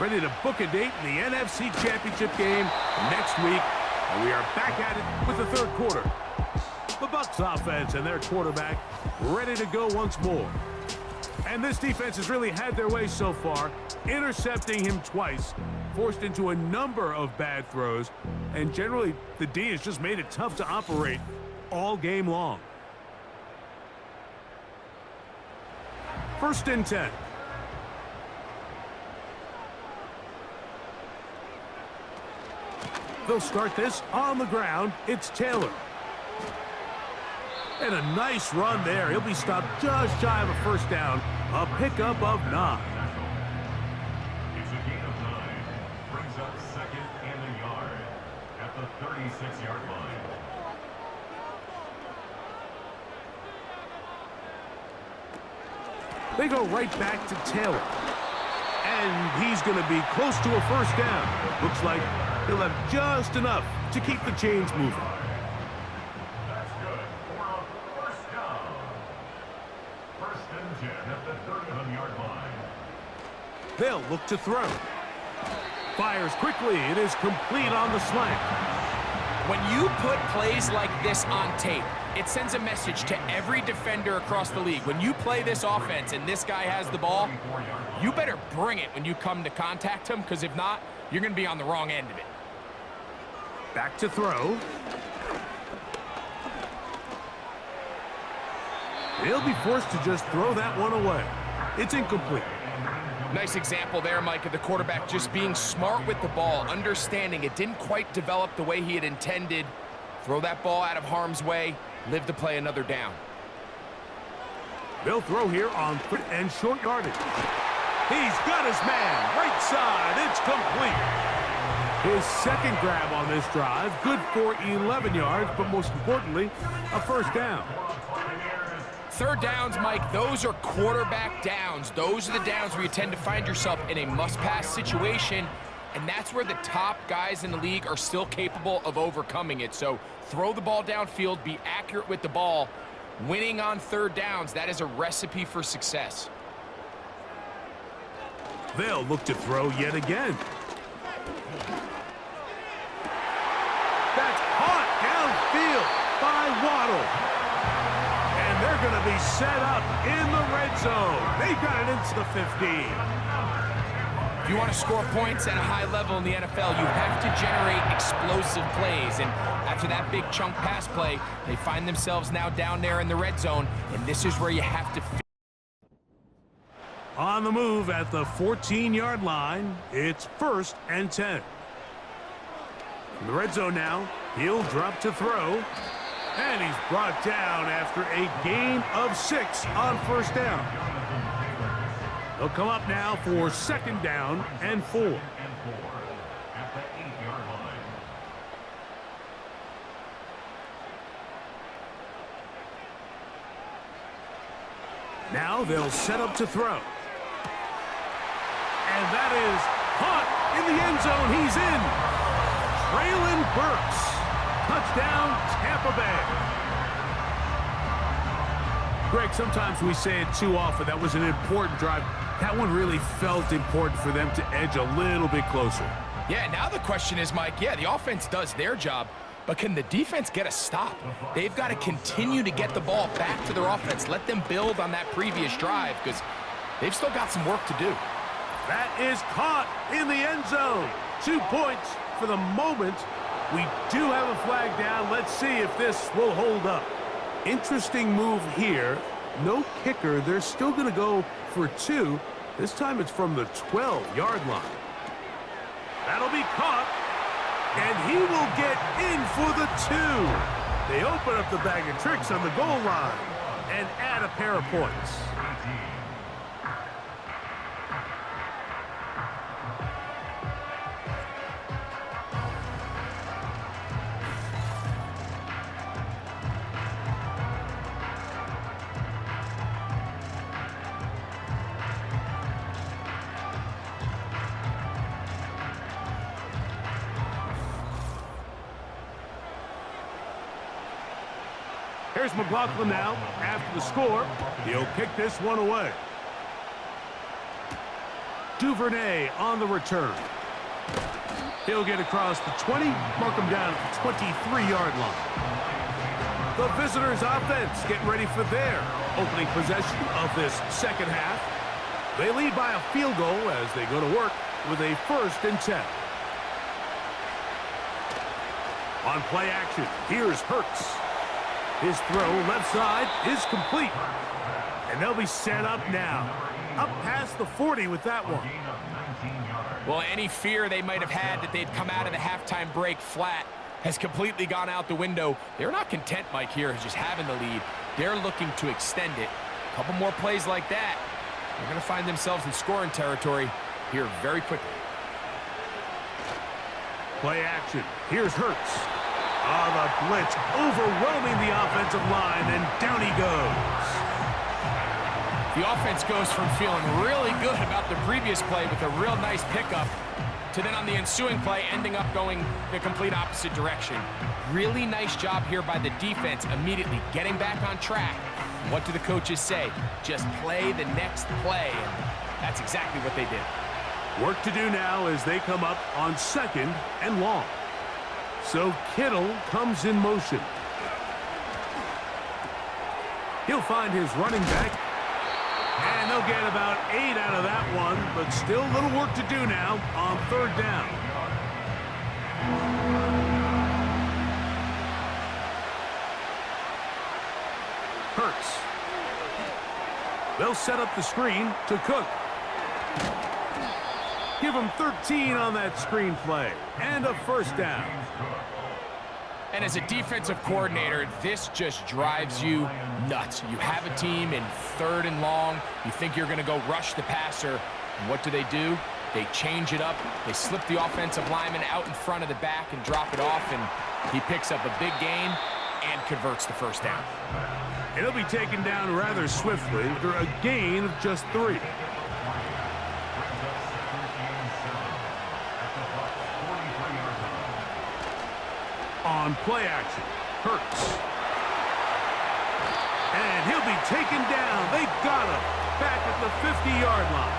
Speaker 2: ready to book a date in the NFC Championship game next week, and we are back at it with the third quarter. The Bucs offense and their quarterback ready to go once more. And this defense has really had their way so far, intercepting him twice, forced into a number of bad throws, and generally the D has just made it tough to operate all game long. First and 10. They'll start this on the ground. It's Taylor. And a nice run there. He'll be stopped just shy of a first down. A pickup of 9.
Speaker 4: It's a gain of 9. Brings up second and a yard at the 36-yard line.
Speaker 2: They go right back to Taylor. And he's going to be close to a first down. Looks like he'll have just enough to keep the chains moving.
Speaker 4: That's good for a first down. First and 10 at the 31-yard line.
Speaker 2: They'll look to throw. Fires quickly. It is complete on the slant.
Speaker 3: When you put plays like this on tape, it sends a message to every defender across the league. When you play this offense and this guy has the ball, you better bring it when you come to contact him, because if not, you're going to be on the wrong end of it.
Speaker 2: Back to throw. He'll be forced to just throw that one away. It's incomplete.
Speaker 3: Nice example there, Mike, of the quarterback just being smart with the ball, understanding it didn't quite develop the way he had intended. Throw that ball out of harm's way, live to play another down.
Speaker 2: They'll throw here on third and short yardage. He's got his man, right side, it's complete. His second grab on this drive, good for 11 yards, but most importantly, a first down.
Speaker 3: Third downs, Mike, those are quarterback downs. Those are the downs where you tend to find yourself in a must-pass situation, and that's where the top guys in the league are still capable of overcoming it. So throw the ball downfield, be accurate with the ball. Winning on third downs, that is a recipe for success.
Speaker 2: They'll look to throw yet again. That's caught downfield by Waddle. And they're going to be set up in the red zone. They've got it into the 15.
Speaker 3: If you want to score points at a high level in the NFL, you have to generate explosive plays. And after that big chunk pass play, they find themselves now down there in the red zone, and this is where you have to.
Speaker 2: On the move at the 14-yard line, it's first and 10. In the red zone now, he'll drop to throw. And he's brought down after a gain of 6 on first down. They'll come up now for second down and 4.
Speaker 4: At the 8-yard line.
Speaker 2: Now they'll set up to throw. And that is caught in the end zone. He's in. Traylon Burks. Touchdown, Tampa Bay. Greg, sometimes we say it too often. That was an important drive. That one really felt important for them to edge a little bit closer.
Speaker 3: Yeah, now the question is, Mike, yeah, the offense does their job, but can the defense get a stop? They've got to continue to get the ball back to their offense. Let them build on that previous drive because they've still got some work to do.
Speaker 2: That is caught in the end zone. 2 points for the moment. We do have a flag down. Let's see if this will hold up. Interesting move here. No kicker. They're still going to go for 2. This time it's from the 12-yard line. That'll be caught. And he will get in for the 2. They open up the bag of tricks on the goal line and add a pair of points. Here's McLaughlin now. After the score, he'll kick this one away. Duvernay on the return. He'll get across the 20, mark him down at the 23-yard line. The visitors' offense getting ready for their opening possession of this second half. They lead by a field goal as they go to work with a 1st and 10. On play action, here's Hurts. His throw left side is complete. And they'll be set up now. Up past the 40 with that one.
Speaker 3: Well, any fear they might have had that they'd come out of the halftime break flat has completely gone out the window. They're not content, Mike, here just having the lead. They're looking to extend it. A couple more plays like that. They're going to find themselves in scoring territory here very quickly.
Speaker 2: Play action. Here's Hurts. The blitz overwhelming the offensive line, and down he goes.
Speaker 3: The offense goes from feeling really good about the previous play with a real nice pickup to then on the ensuing play ending up going the complete opposite direction. Really nice job here by the defense immediately getting back on track. What do the coaches say? Just play the next play, and that's exactly what they did.
Speaker 2: Work to do now as they come up on 2nd and long. So Kittle comes in motion. He'll find his running back. And they'll get about 8 out of that one, but still a little work to do now on 3rd down. Hurts. They'll set up the screen to Cook. Give him 13 on that screen play and a 1st down.
Speaker 3: And as a defensive coordinator, this just drives you nuts. You have a team in 3rd and long. You think you're going to go rush the passer. And what do? They change it up. They slip the offensive lineman out in front of the back and drop it off, and he picks up a big gain and converts the 1st down.
Speaker 2: It'll be taken down rather swiftly after a gain of just 3. On play action, Hurts. And he'll be taken down. They got him back at the 50-yard line.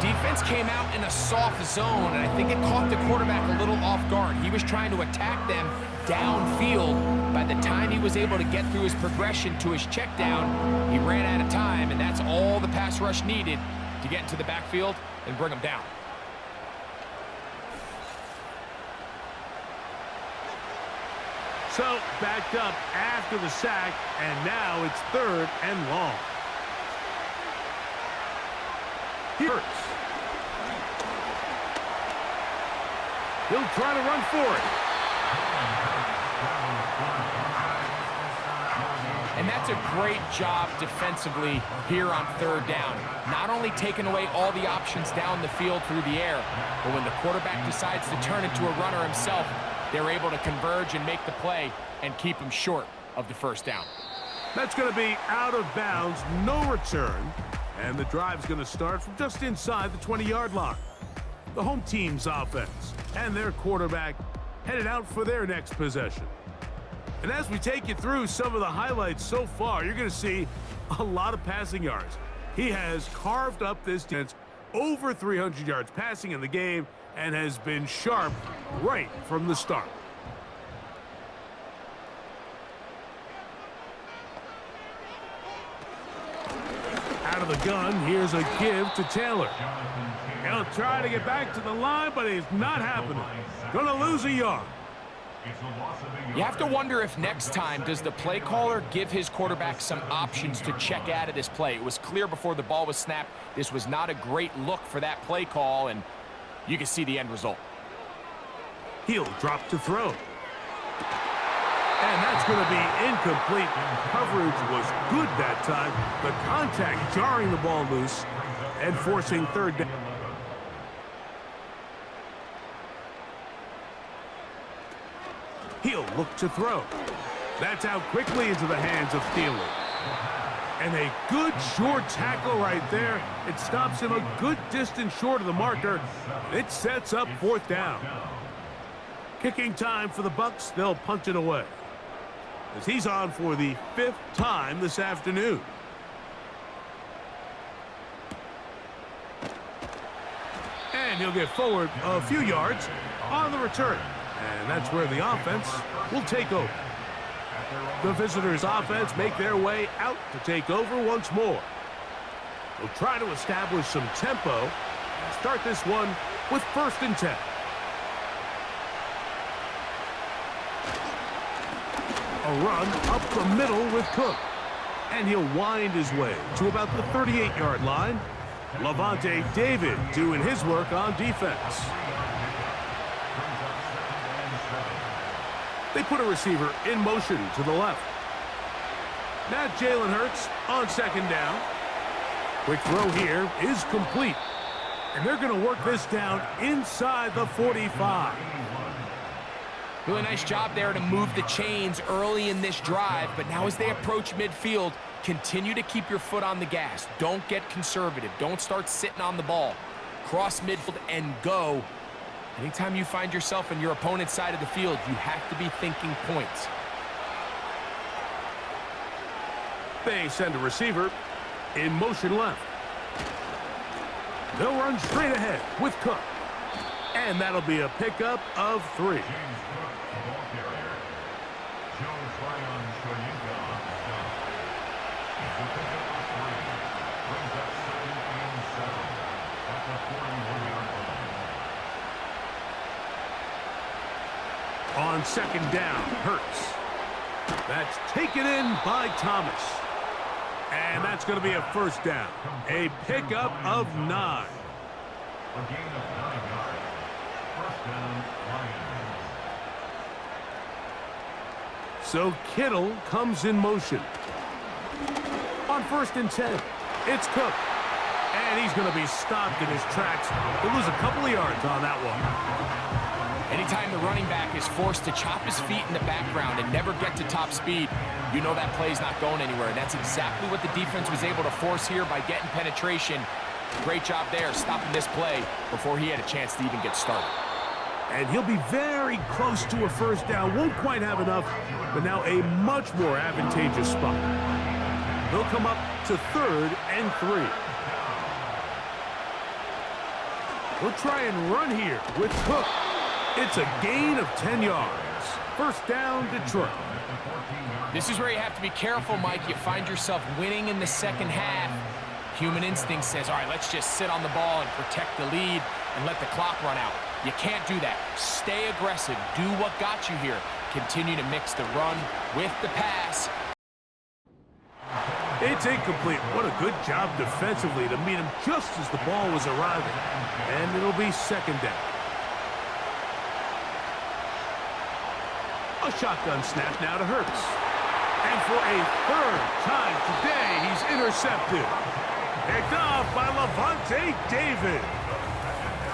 Speaker 3: Defense came out in a soft zone, and I think it caught the quarterback a little off guard. He was trying to attack them downfield. By the time he was able to get through his progression to his check down, he ran out of time, and that's all the pass rush needed to get into the backfield and bring him down.
Speaker 2: So, backed up after the sack, and now it's 3rd and long. Hurts. He'll try to run for it.
Speaker 3: And that's a great job defensively here on 3rd down. Not only taking away all the options down the field through the air, but when the quarterback decides to turn into a runner himself, they're able to converge and make the play and keep him short of the 1st down.
Speaker 2: That's going to be out of bounds, no return. And the drive's going to start from just inside the 20-yard line. The home team's offense and their quarterback headed out for their next possession. And as we take you through some of the highlights so far, you're going to see a lot of passing yards. He has carved up this defense over 300 yards passing in the game and has been sharp right from the start. Out of the gun, here's a give to Taylor. He'll try to get back to the line, but it's not happening. Gonna lose a yard.
Speaker 3: You have to wonder if next time does the play caller give his quarterback some options to check out of this play. It was clear before the ball was snapped. This was not a great look for that play call, and you can see the end result.
Speaker 2: He'll drop to throw. And that's going to be incomplete. Coverage was good that time. The contact jarring the ball loose and forcing third down. He'll look to throw. That's out quickly into the hands of Thielen. And a good short tackle right there. It stops him a good distance short of the marker. It sets up fourth down. Kicking time for the Bucs. They'll punt it away, as he's on for the 5th time this afternoon. And he'll get forward a few yards on the return. And that's where the offense will take over. The visitors' offense make their way out to take over once more. They'll try to establish some tempo and start this one with 1st and 10. A run up the middle with Cook. And he'll wind his way to about the 38-yard line. Levante David doing his work on defense. They put a receiver in motion to the left. Now Jalen Hurts on 2nd down. Quick throw here is complete. And they're going to work this down inside the 45.
Speaker 3: Really nice job there to move the chains early in this drive, but now as they approach midfield, continue to keep your foot on the gas. Don't get conservative. Don't start sitting on the ball. Cross midfield and go. Anytime you find yourself on your opponent's side of the field, you have to be thinking points.
Speaker 2: They send a receiver in motion left. They'll run straight ahead with Cook. And that'll be a pickup of 3. On 2nd down, Hurts. That's taken in by Thomas. And that's going to be a 1st down. A pickup of 9.
Speaker 4: A gain of 9 yards. 1st down, Lions.
Speaker 2: So Kittle comes in motion. On 1st and 10, it's Cook. And he's going to be stopped in his tracks. He'll lose a couple of yards on that one.
Speaker 3: Anytime the running back is forced to chop his feet in the background and never get to top speed, you know that play's not going anywhere. And that's exactly what the defense was able to force here by getting penetration. Great job there, stopping this play before he had a chance to even get started.
Speaker 2: And he'll be very close to a 1st down. Won't quite have enough, but now a much more advantageous spot. They'll come up to 3rd and 3. They'll try and run here with Cook. It's a gain of 10 yards. 1st down, Detroit.
Speaker 3: This is where you have to be careful, Mike. You find yourself winning in the 2nd half. Human instinct says, all right, let's just sit on the ball and protect the lead and let the clock run out. You can't do that. Stay aggressive. Do what got you here. Continue to mix the run with the pass.
Speaker 2: It's incomplete. What a good job defensively to meet him just as the ball was arriving. And it'll be 2nd down. A shotgun snap now to Hurts. And for a 3rd time today, he's intercepted. Picked off by Levante David.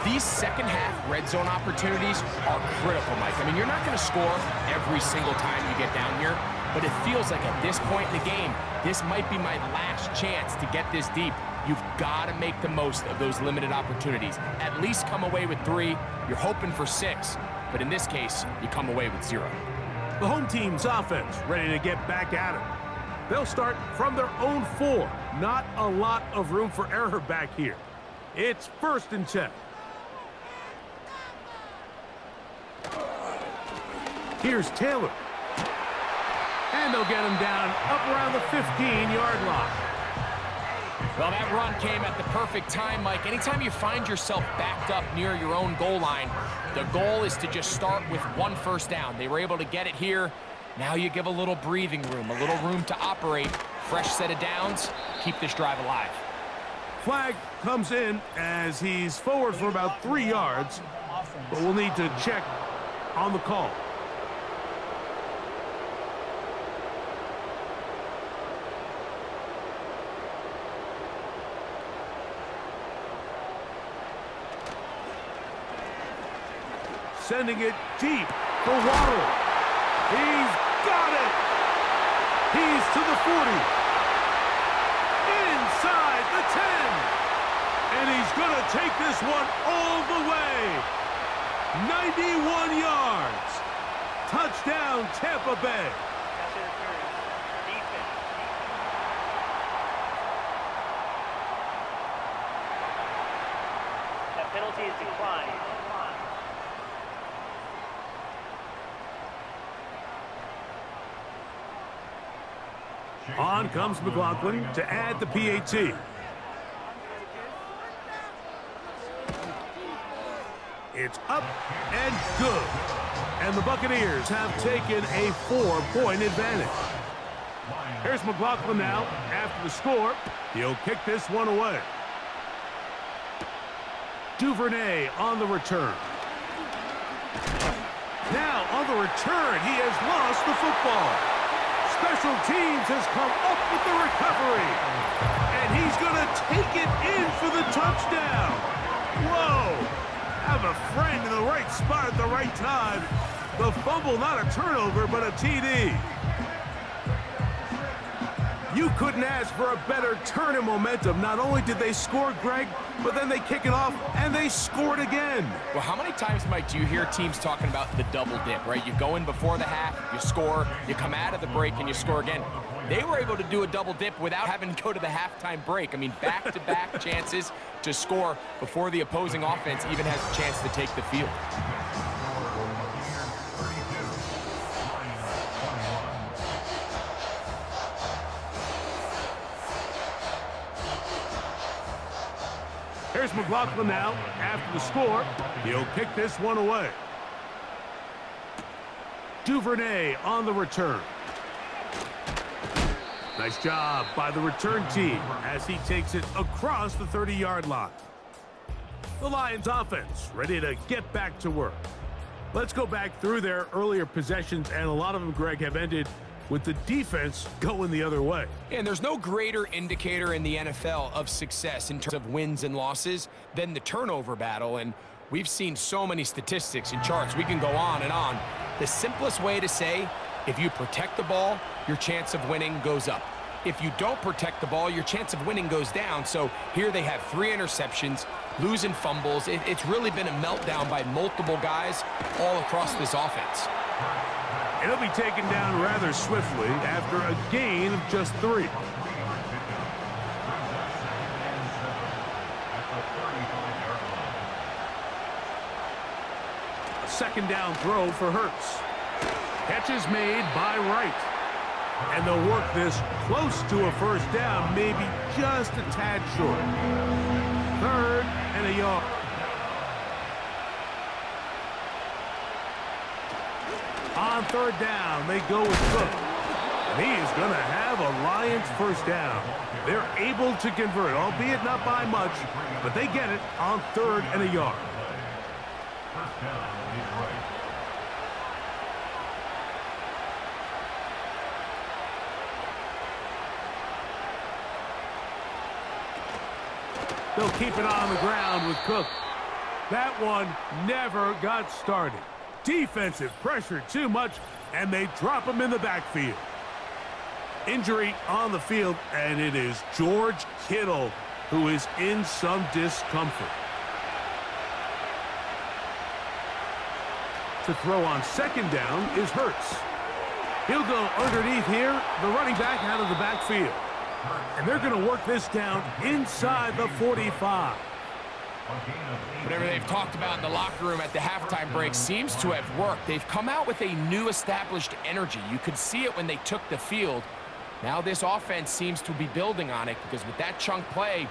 Speaker 3: These 2nd half red zone opportunities are critical, Mike. I mean, you're not going to score every single time you get down here, but it feels like at this point in the game, this might be my last chance to get this deep. You've got to make the most of those limited opportunities. At least come away with 3. You're hoping for 6, but in this case, you come away with 0.
Speaker 2: The home team's offense ready to get back at it. They'll start from their own 4. Not a lot of room for error back here. It's 1st and 10. Here's Taylor. And they'll get him down up around the 15-yard line.
Speaker 3: Well, that run came at the perfect time, Mike. Anytime you find yourself backed up near your own goal line, the goal is to just start with 1 first down. They were able to get it here. Now you give a little breathing room, a little room to operate. Fresh set of downs. Keep this drive alive.
Speaker 2: Flag comes in as he's forward for about 3 yards, but we'll need to check on the call. Sending it deep for Waddle. He's got it. He's to the 40. Inside the 10. And he's going to take this one all the way. 91 yards. Touchdown, Tampa Bay.
Speaker 5: Pass interference. Defense. That penalty is declined.
Speaker 2: On comes McLaughlin to add the PAT. It's up and good. And the Buccaneers have taken a 4-point advantage. Here's McLaughlin now after the score. He'll kick this one away. Duvernay on the return. Now on the return, he has lost the football. Special teams has come up with the recovery. And he's going to take it in for the touchdown. Whoa. Have a friend in the right spot at the right time. The fumble, not a turnover, but a TD. You couldn't ask for a better turn in momentum. Not only did they score, Greg, but then they kick it off, and they scored again.
Speaker 3: Well, how many times, Mike, do you hear teams talking about the double dip, right? You go in before the half, you score, you come out of the break, and you score again. They were able to do a double dip without having to go to the halftime break. I mean, back-to-back chances to score before the opposing offense even has a chance to take the field.
Speaker 2: Here's McLaughlin now after the score. He'll kick this one away. Duvernay on the return. Nice job by the return team as he takes it across the 30-yard line. The Lions offense ready to get back to work. Let's go back through their earlier possessions, and a lot of them, Greg, have ended with the defense going the other way.
Speaker 3: And there's no greater indicator in the NFL of success in terms of wins and losses than the turnover battle. And we've seen so many statistics and charts. We can go on and on. The simplest way to say, if you protect the ball, your chance of winning goes up. If you don't protect the ball, your chance of winning goes down. So here they have 3 interceptions, losing fumbles. It's really been a meltdown by multiple guys all across this offense.
Speaker 2: It'll be taken down rather swiftly after a gain of just 3. A second down throw for Hurts. Catch is made by Wright. And they'll work this close to a first down, maybe just a tad short. 3rd and a yard. On 3rd down, they go with Cook. And he is going to have a Lions first down. They're able to convert, albeit not by much, but they get it on 3rd and a yard.
Speaker 4: First down is right.
Speaker 2: They'll keep it on the ground with Cook. That one never got started. Defensive pressure too much, and they drop him in the backfield. Injury on the field, and it is George Kittle who is in some discomfort. To throw on 2nd down is Hurts. He'll go underneath here, the running back out of the backfield. And they're going to work this down inside the 45.
Speaker 3: Whatever they've talked about in the locker room at the halftime break seems to have worked. They've come out with a new established energy. You could see it when they took the field. Now this offense seems to be building on it because with that chunk play,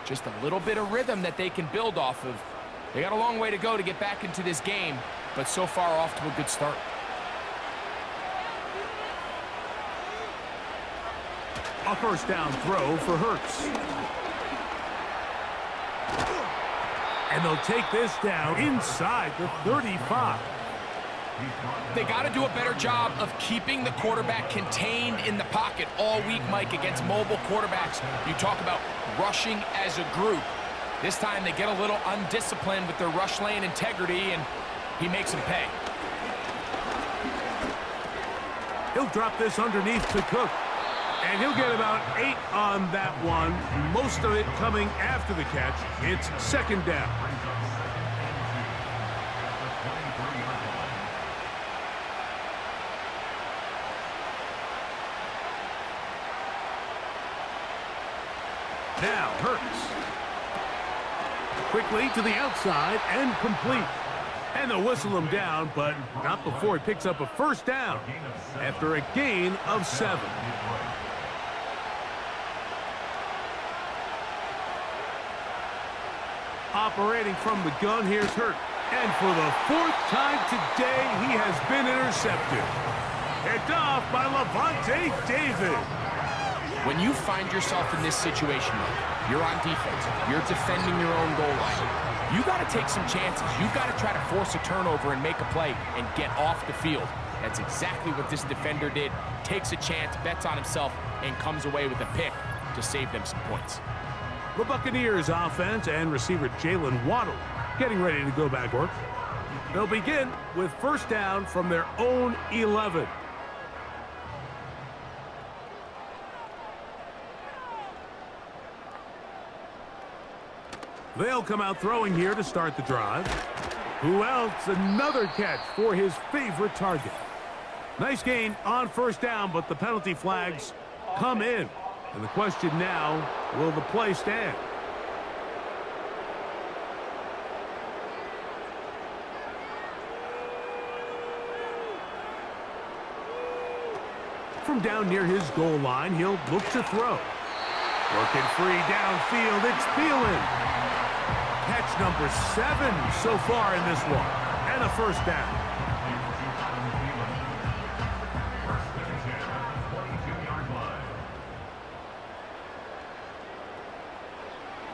Speaker 3: just a little bit of rhythm that they can build off of. They got a long way to go to get back into this game, but so far off to a good start.
Speaker 2: A first down throw for Hurts. And they'll take this down inside the 35.
Speaker 3: They got to do a better job of keeping the quarterback contained in the pocket all week, Mike, against mobile quarterbacks. You talk about rushing as a group. This time they get a little undisciplined with their rush lane integrity, and he makes them pay.
Speaker 2: He'll drop this underneath to Cook. And he'll get about 8 on that one, most of it coming after the catch. It's second down. Now Hurts. Quickly to the outside and complete. And they'll whistle him down, but not before he picks up a first down after a gain of 7. Operating from the gun, here's Hurt. And for the 4th time today, he has been intercepted. Picked off by Levante David.
Speaker 3: When you find yourself in this situation, you're on defense, you're defending your own goal line, you got to take some chances. You got to try to force a turnover and make a play and get off the field. That's exactly what this defender did. Takes a chance, bets on himself, and comes away with a pick to save them some points.
Speaker 2: The Buccaneers offense and receiver Jalen Waddle getting ready to go back work. They'll begin with first down from their own 11. They'll come out throwing here to start the drive. Who else? Another catch for his favorite target. Nice gain on first down, but the penalty flags come in. And the question now, will the play stand? From down near his goal line, he'll look to throw. Working free downfield, it's Thielen. Catch number 7 so far in this one. And a first down.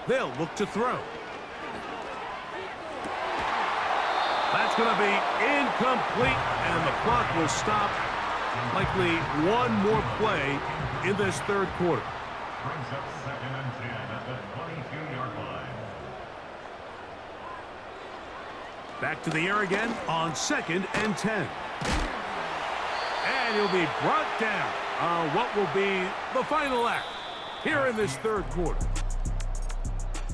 Speaker 2: They'll look to throw. That's going to be incomplete, and the clock will stop. Likely one more play in this third quarter.
Speaker 4: Brings up 2nd and 10 at the 22-yard line.
Speaker 2: Back to the air again on 2nd and 10. And he'll be brought down on what will be the final act here in this third quarter.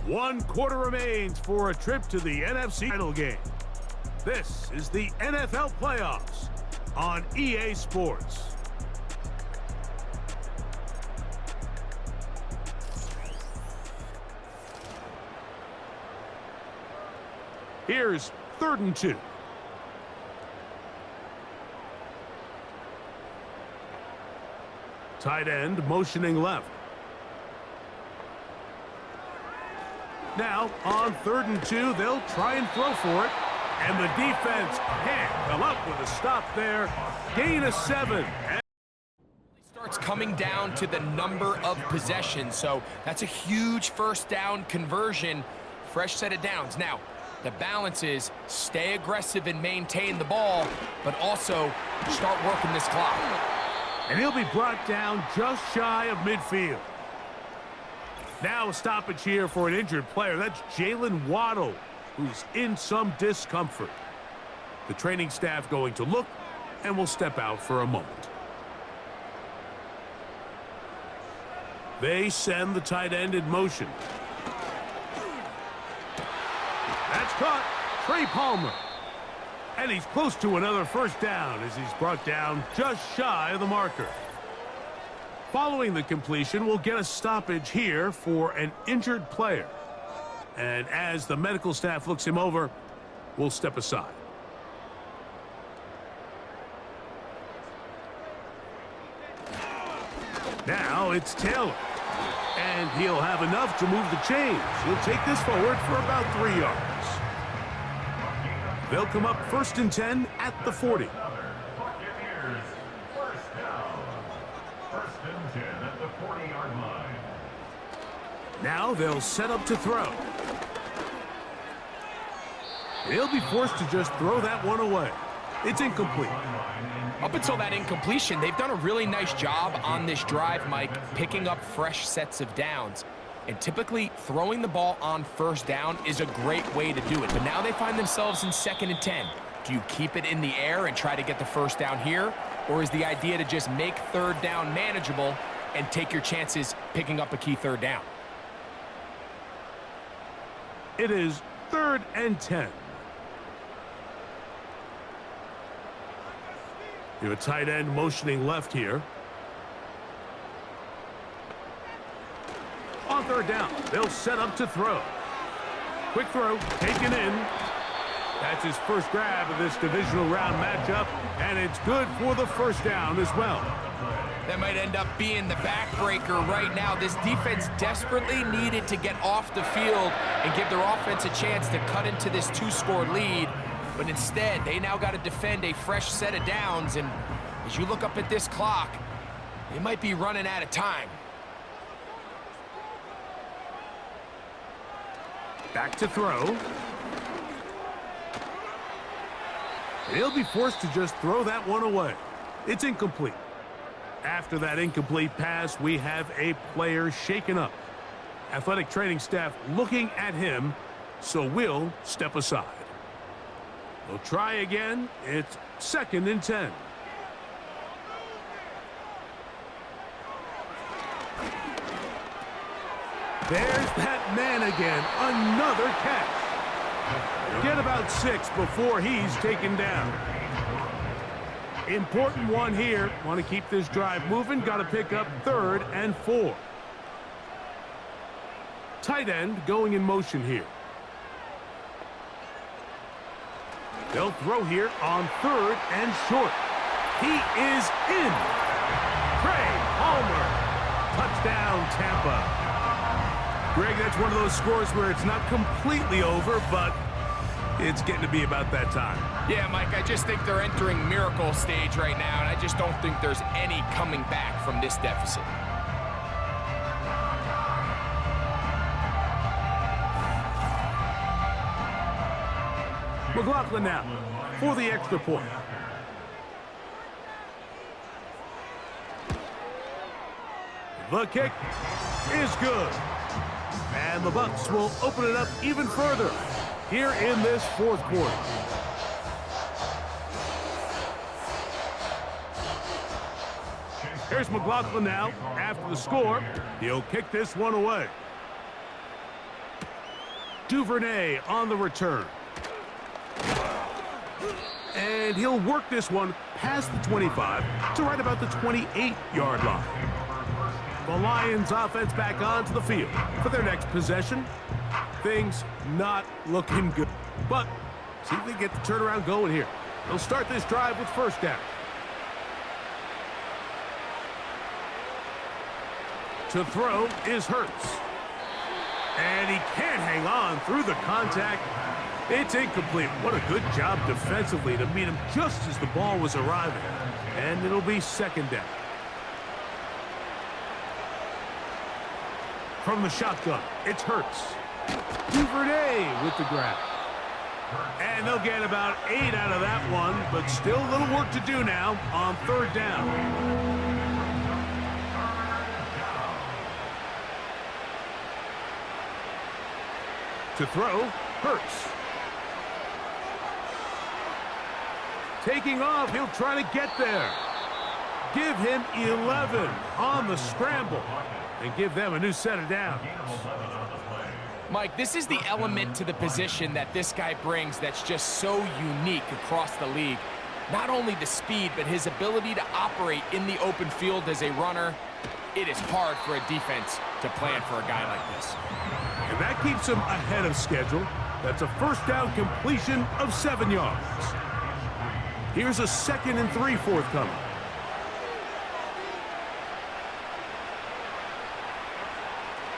Speaker 2: 1 quarter remains for a trip to the NFC title game. This is the NFL playoffs on EA Sports. Here's 3rd and 2. Tight end motioning left. Now, on 3rd and 2, they'll try and throw for it. And the defense can't come up with a stop there. Gain of 7.
Speaker 3: Starts coming down to the number of possessions, so that's a huge first down conversion. Fresh set of downs. Now, the balance is stay aggressive and maintain the ball, but also start working this clock.
Speaker 2: And he'll be brought down just shy of midfield. Now a stoppage here for an injured player. That's Jalen Waddle, who's in some discomfort. The training staff going to look and will step out for a moment. They send the tight end in motion. That's caught. Trey Palmer. And he's close to another first down as he's brought down just shy of the marker. Following the completion, we'll get a stoppage here for an injured player. And as the medical staff looks him over, we'll step aside. Now it's Taylor. And he'll have enough to move the chains. He'll take this forward for about 3 yards. They'll come up 1st and 10 at the 40.
Speaker 4: Buccaneers, first down. 1st and 10 at the 40-yard line.
Speaker 2: Now they'll set up to throw. He'll be forced to just throw that one away. It's incomplete.
Speaker 3: Up until that incompletion, they've done a really nice job on this drive, Mike, picking up fresh sets of downs. And typically, throwing the ball on 1st down is a great way to do it. But now they find themselves in 2nd and 10. Do you keep it in the air and try to get the 1st down here? Or is the idea to just make 3rd down manageable and take your chances picking up a key 3rd down?
Speaker 2: It is 3rd and 10. You have a tight end motioning left here. On 3rd down, they'll set up to throw. Quick throw, taken in. That's his first grab of this divisional round matchup, and it's good for the 1st down as well.
Speaker 3: That might end up being the backbreaker right now. This defense desperately needed to get off the field and give their offense a chance to cut into this 2-score lead. But instead, they now got to defend a fresh set of downs. And as you look up at this clock, they might be running out of time.
Speaker 2: Back to throw. He'll be forced to just throw that one away. It's incomplete. After that incomplete pass, we have a player shaken up. Athletic training staff looking at him, so we'll step aside. We'll try again. It's 2nd and 10. There's that man again. Another catch. Get about 6 before he's taken down. Important one here. Want to keep this drive moving. Got to pick up 3rd and 4. Tight end going in motion here. They'll throw here on 3rd and short. He is in. Craig Palmer. Touchdown, Tampa. Greg, that's one of those scores where it's not completely over, but it's getting to be about that time.
Speaker 3: Yeah, Mike, I just think they're entering miracle stage right now, and I just don't think there's any coming back from this deficit.
Speaker 2: McLaughlin now for the extra point. The kick is good. And the Bucs will open it up even further here in this 4th quarter. Here's McLaughlin now after the score. He'll kick this one away. Duvernay on the return. And he'll work this one past the 25 to right about the 28-yard line. The Lions offense back onto the field for their next possession. Things not looking good. But see if they get the turnaround going here. They'll start this drive with 1st down. To throw is Hurts. And he can't hang on through the contact. It's incomplete. What a good job defensively to meet him just as the ball was arriving. And it'll be 2nd down. From the shotgun, it's Hurts. Duvernay with the grab. And they'll get about 8 out of that one, but still a little work to do now on 3rd down. To throw, Hurts. Taking off, he'll try to get there. Give him 11 on the scramble and give them a new set of downs.
Speaker 3: Mike, this is the element to the position that this guy brings that's just so unique across the league. Not only the speed, but his ability to operate in the open field as a runner. It is hard for a defense to plan for a guy like this.
Speaker 2: And that keeps him ahead of schedule. That's a 1st down completion of 7 yards. Here's a 2nd and 3 forthcoming.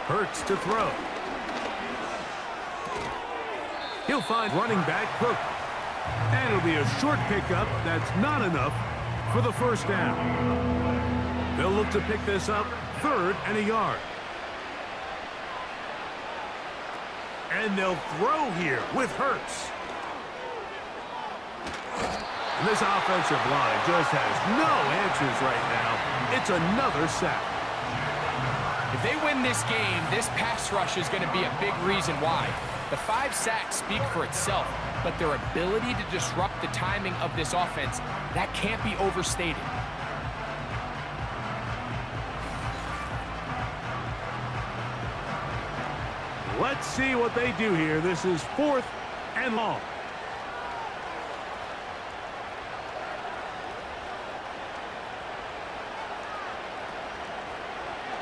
Speaker 2: Hurts to throw. He'll find running back Cook. And it'll be a short pickup that's not enough for the first down. They'll look to pick this up 3rd and a yard. And they'll throw here with Hurts. And this offensive line just has no answers right now. It's another sack.
Speaker 3: If they win this game, this pass rush is going to be a big reason why. The 5 sacks speak for itself, but their ability to disrupt the timing of this offense, that can't be overstated.
Speaker 2: Let's see what they do here. This is 4th and long.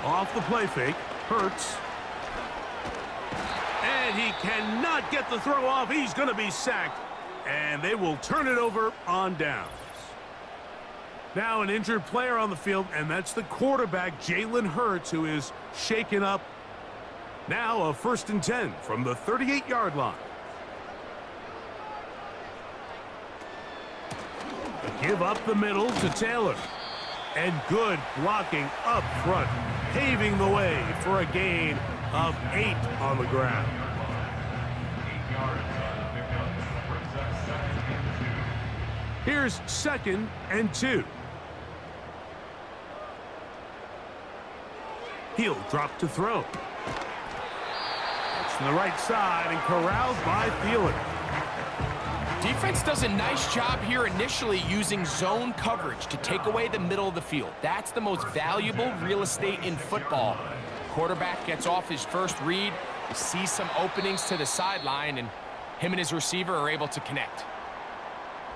Speaker 2: Off the play fake, Hurts. And he cannot get the throw off. He's going to be sacked. And they will turn it over on downs. Now an injured player on the field, and that's the quarterback, Jalen Hurts, who is shaken up. Now a 1st and 10 from the 38-yard line. Give up the middle to Taylor. And good blocking up front, paving the way for a gain of 8 on the ground.
Speaker 4: 8 yards on the pickup. Brings up 2nd and 2.
Speaker 2: Here's 2nd and 2. He'll drop to throw. It's to the right side and corralled by Thielen.
Speaker 3: Defense does a nice job here initially using zone coverage to take away the middle of the field. That's the most valuable real estate in football. Quarterback gets off his first read, sees some openings to the sideline, and him and his receiver are able to connect.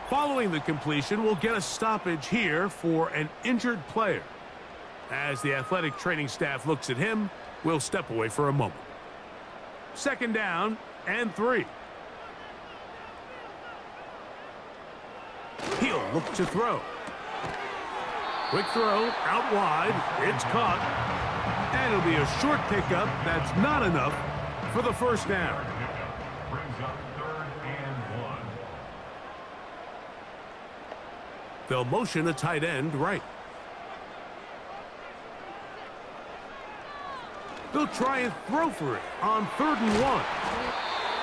Speaker 2: Following the completion, we'll get a stoppage here for an injured player. As the athletic training staff looks at him, we'll step away for a moment. 2nd down and 3. He'll look to throw. Quick throw, out wide. It's caught. And it'll be a short pickup that's not enough for the first down.
Speaker 4: Brings up 3rd and 1.
Speaker 2: They'll motion a tight end right. They'll try and throw for it on 3rd and 1.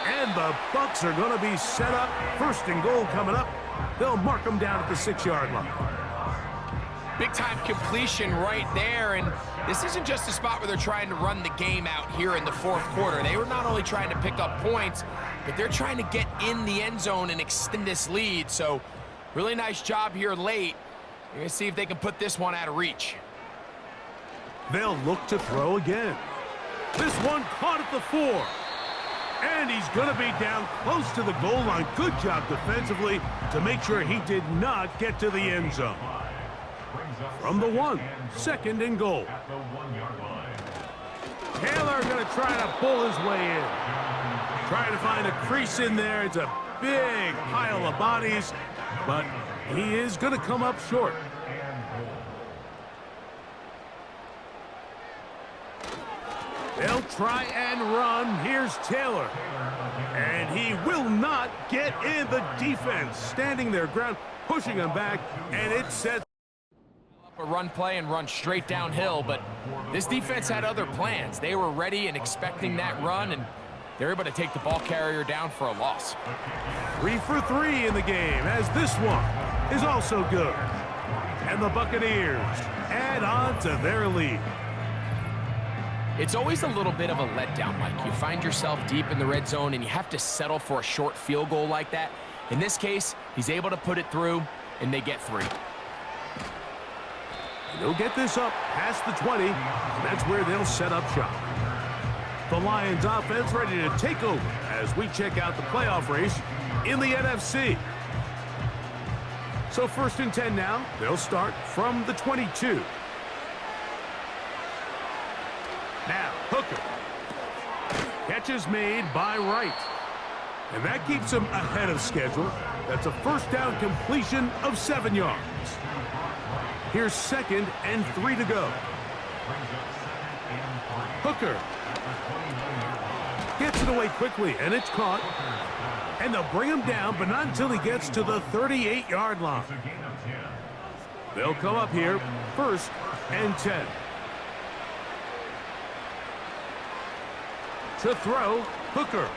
Speaker 2: And the Bucs are going to be set up. 1st and goal coming up. They'll mark them down at the 6-yard line.
Speaker 3: Big-time completion right there, and this isn't just a spot where they're trying to run the game out here in the 4th quarter. They were not only trying to pick up points, but they're trying to get in the end zone and extend this lead. So really nice job here late. You're going to see if they can put this one out of reach.
Speaker 2: They'll look to throw again. This one caught at the 4. And he's going to be down close to the goal line. Good job defensively to make sure he did not get to the end zone. From the 1, 2nd and goal.
Speaker 4: At the 1-yard line.
Speaker 2: Taylor going to try to pull his way in. Trying to find a crease in there. It's a big pile of bodies, but he is going to come up short. They'll try and run. Here's Taylor. And he will not get in. The defense standing their ground, pushing him back, and it sets
Speaker 3: A run play and run straight downhill, but this defense had other plans. They were ready and expecting that run, and they're able to take the ball carrier down for a loss.
Speaker 2: 3 for 3 in the game, as this one is also good. And the Buccaneers add on to their lead.
Speaker 3: It's always a little bit of a letdown, Mike. You find yourself deep in the red zone and you have to settle for a short field goal like that. In this case, he's able to put it through, and they get 3.
Speaker 2: They'll get this up past the 20, and that's where they'll set up shop. The Lions offense ready to take over as we check out the playoff race in the NFC. So 1st and 10 now. They'll start from the 22. Now, Hooker. Catch is made by Wright. And that keeps him ahead of schedule. That's a 1st down completion of 7 yards. Here's 2nd and 3 to go.
Speaker 4: Brings up 2nd and
Speaker 2: Hooker gets it away quickly, and it's caught. And they'll bring him down, but not until he gets to the 38-yard line. They'll come up here, 1st and 10. To throw, Hooker.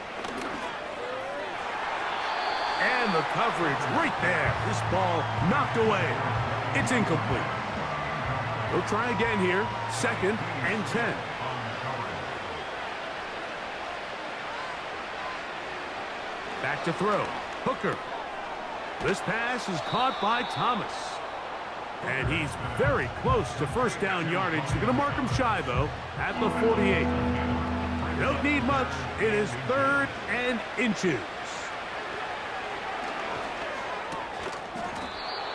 Speaker 2: And the coverage right there. This ball knocked away. It's incomplete. They'll try again here, 2nd and 10. Back to throw. Hooker. This pass is caught by Thomas. And he's very close to 1st down yardage. They're going to mark him shy, though, at the 48. Don't need much. It is 3rd and inches.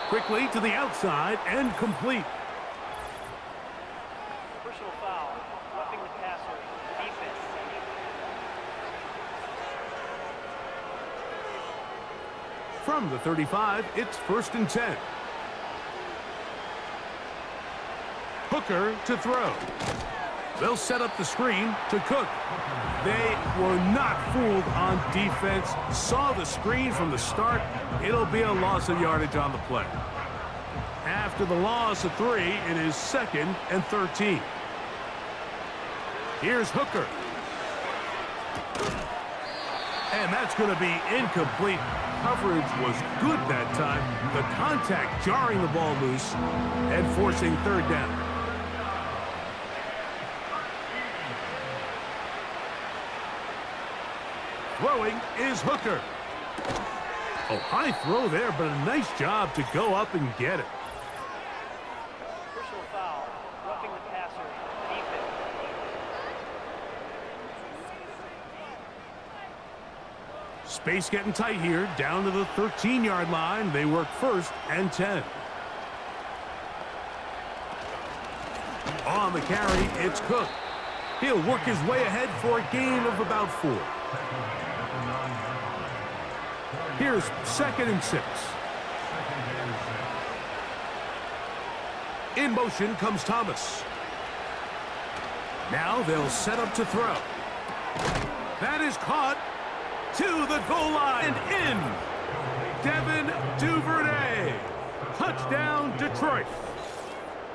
Speaker 2: Quickly to the outside and complete.
Speaker 5: Personal foul. Roughing the passer. Defense.
Speaker 2: From the 35, it's 1st and 10. Hooker to throw. They'll set up the screen to Cook. They were not fooled on defense. Saw the screen from the start. It'll be a loss of yardage on the play. After the loss of 3, it is 2nd and 13. Here's Hooker. And that's going to be incomplete. Coverage was good that time. The contact jarring the ball loose and forcing 3rd down. Throwing is Hooker. Oh, high throw there, but a nice job to go up and get it.
Speaker 5: Personal foul. Roughing the passer. Defense.
Speaker 2: Space getting tight here, down to the 13-yard line. They work 1st and 10. On the carry, it's Cook. He'll work his way ahead for a gain of about 4. Here's 2nd and 6. In motion comes Thomas. Now they'll set up to throw. That is caught to the goal line and in. Devin Duvernay. Touchdown, Detroit.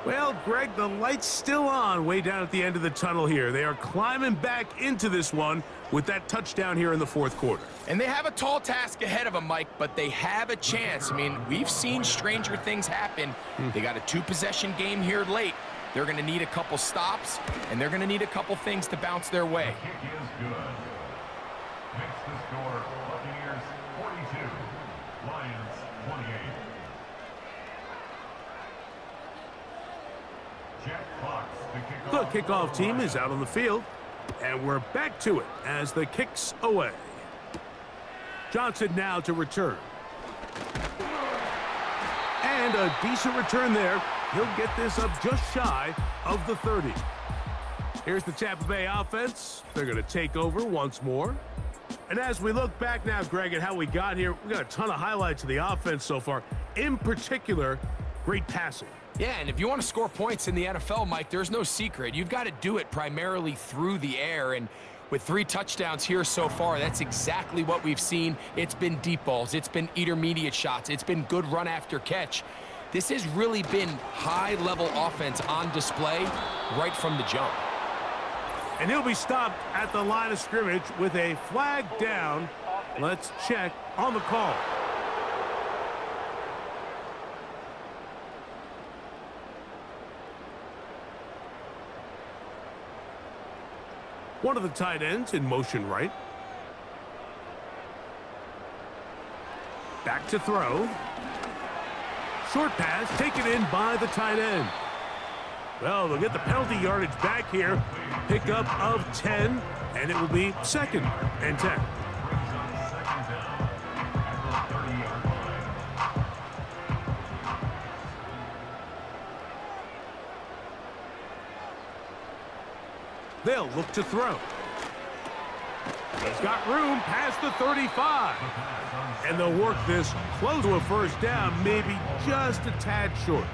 Speaker 2: Well, Greg, the light's still on way down at the end of the tunnel here. They are climbing back into this one with that touchdown here in the 4th quarter.
Speaker 3: And they have a tall task ahead of them, Mike, but they have a chance. I mean, we've seen stranger things happen. They got a 2-possession game here late. They're going to need a couple stops, and they're going to need a couple things to bounce their way.
Speaker 4: Kick is good. Makes the score Buccaneers 42, Lions 28. Jack Fox,
Speaker 2: The kickoff team is out on the field, and we're back to it as the kick's away. Johnson now to return. And a decent return there. He'll get this up just shy of the 30. Here's the Tampa Bay offense. They're going to take over once more. And as we look back now, Greg, at how we got here, we got a ton of highlights of the offense so far. In particular, great passing.
Speaker 3: Yeah, and if you want to score points in the NFL, Mike, there's no secret. You've got to do it primarily through the air, and with 3 touchdowns here so far, that's exactly what we've seen. It's been deep balls. It's been intermediate shots. It's been good run after catch. This has really been high-level offense on display right from the jump.
Speaker 2: And he'll be stopped at the line of scrimmage with a flag down. Let's check on the call. One of the tight ends in motion right. Back to throw. Short pass taken in by the tight end. Well, they'll get the penalty yardage back here. Pickup of 10, and it will be 2nd and 10. They'll look to throw. He's got room past the 35. And they'll work this close to a 1st down, maybe just a tad short.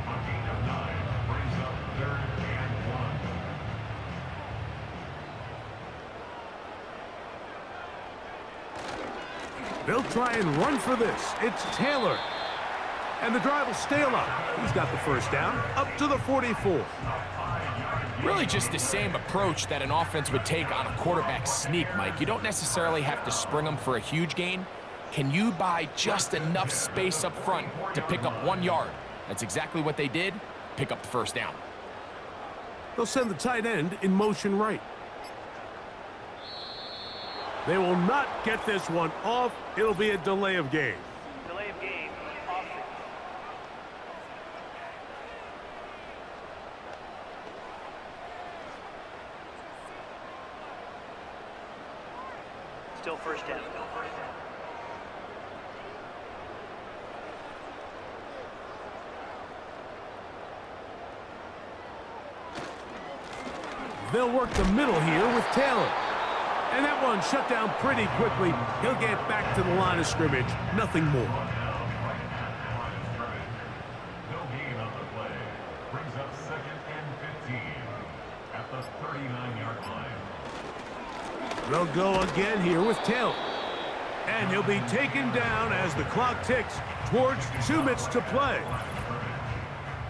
Speaker 2: They'll try and run for this. It's Taylor. And the drive will stay alive. He's got the first down up to the 44.
Speaker 3: Really just the same approach that an offense would take on a quarterback sneak, Mike. You don't necessarily have to spring them for a huge gain. Can you buy just enough space up front to pick up 1 yard? That's exactly what they did. Pick up the first down.
Speaker 2: They'll send the tight end in motion right. They will not get this one off. It'll be a delay of game.
Speaker 5: Delay of game. Offense. Still first down.
Speaker 2: They'll work the middle here with Taylor. And that one shut down pretty quickly. He'll get back to the line of scrimmage. Nothing more.
Speaker 4: No gain on the play. Brings up 2nd and 15 at the 39-yard line.
Speaker 2: They'll go again here with Taylor. And he'll be taken down as the clock ticks towards 2 minutes to play.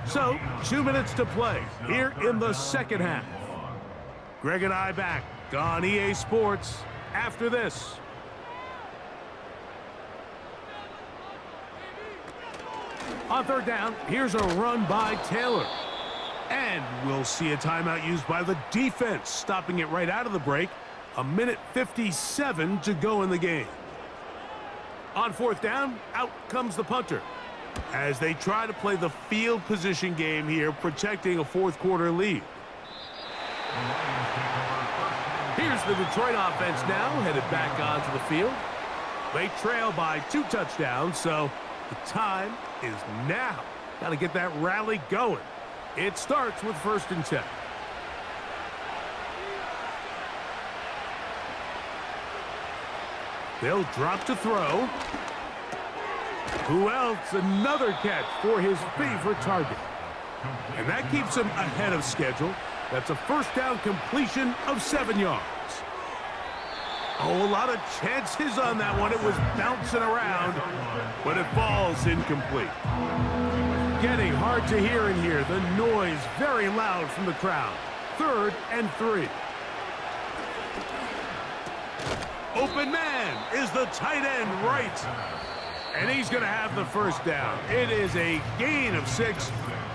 Speaker 2: So, 2 minutes to play here in the second half. Greg and I back on EA Sports after this. On third down, here's a run by Taylor. And we'll see a timeout used by the defense, stopping it right out of the break. 1:57 to go in the game. On fourth down, out comes the punter as they try to play the field position game here, protecting a fourth quarter lead. Here's the Detroit offense now, headed back onto the field. They trail by 2 touchdowns, so the time is now. Got to get that rally going. It starts with 1st and 10. They'll drop to throw. Who else? Another catch for his favorite target. And that keeps him ahead of schedule. That's a first down completion of 7 yards. Oh, a lot of chances on that one. It was bouncing around, but it falls incomplete. Getting hard to hear in here. The noise very loud from the crowd. 3rd and 3. Open man is the tight end right. And he's going to have the first down. It is a gain of 6.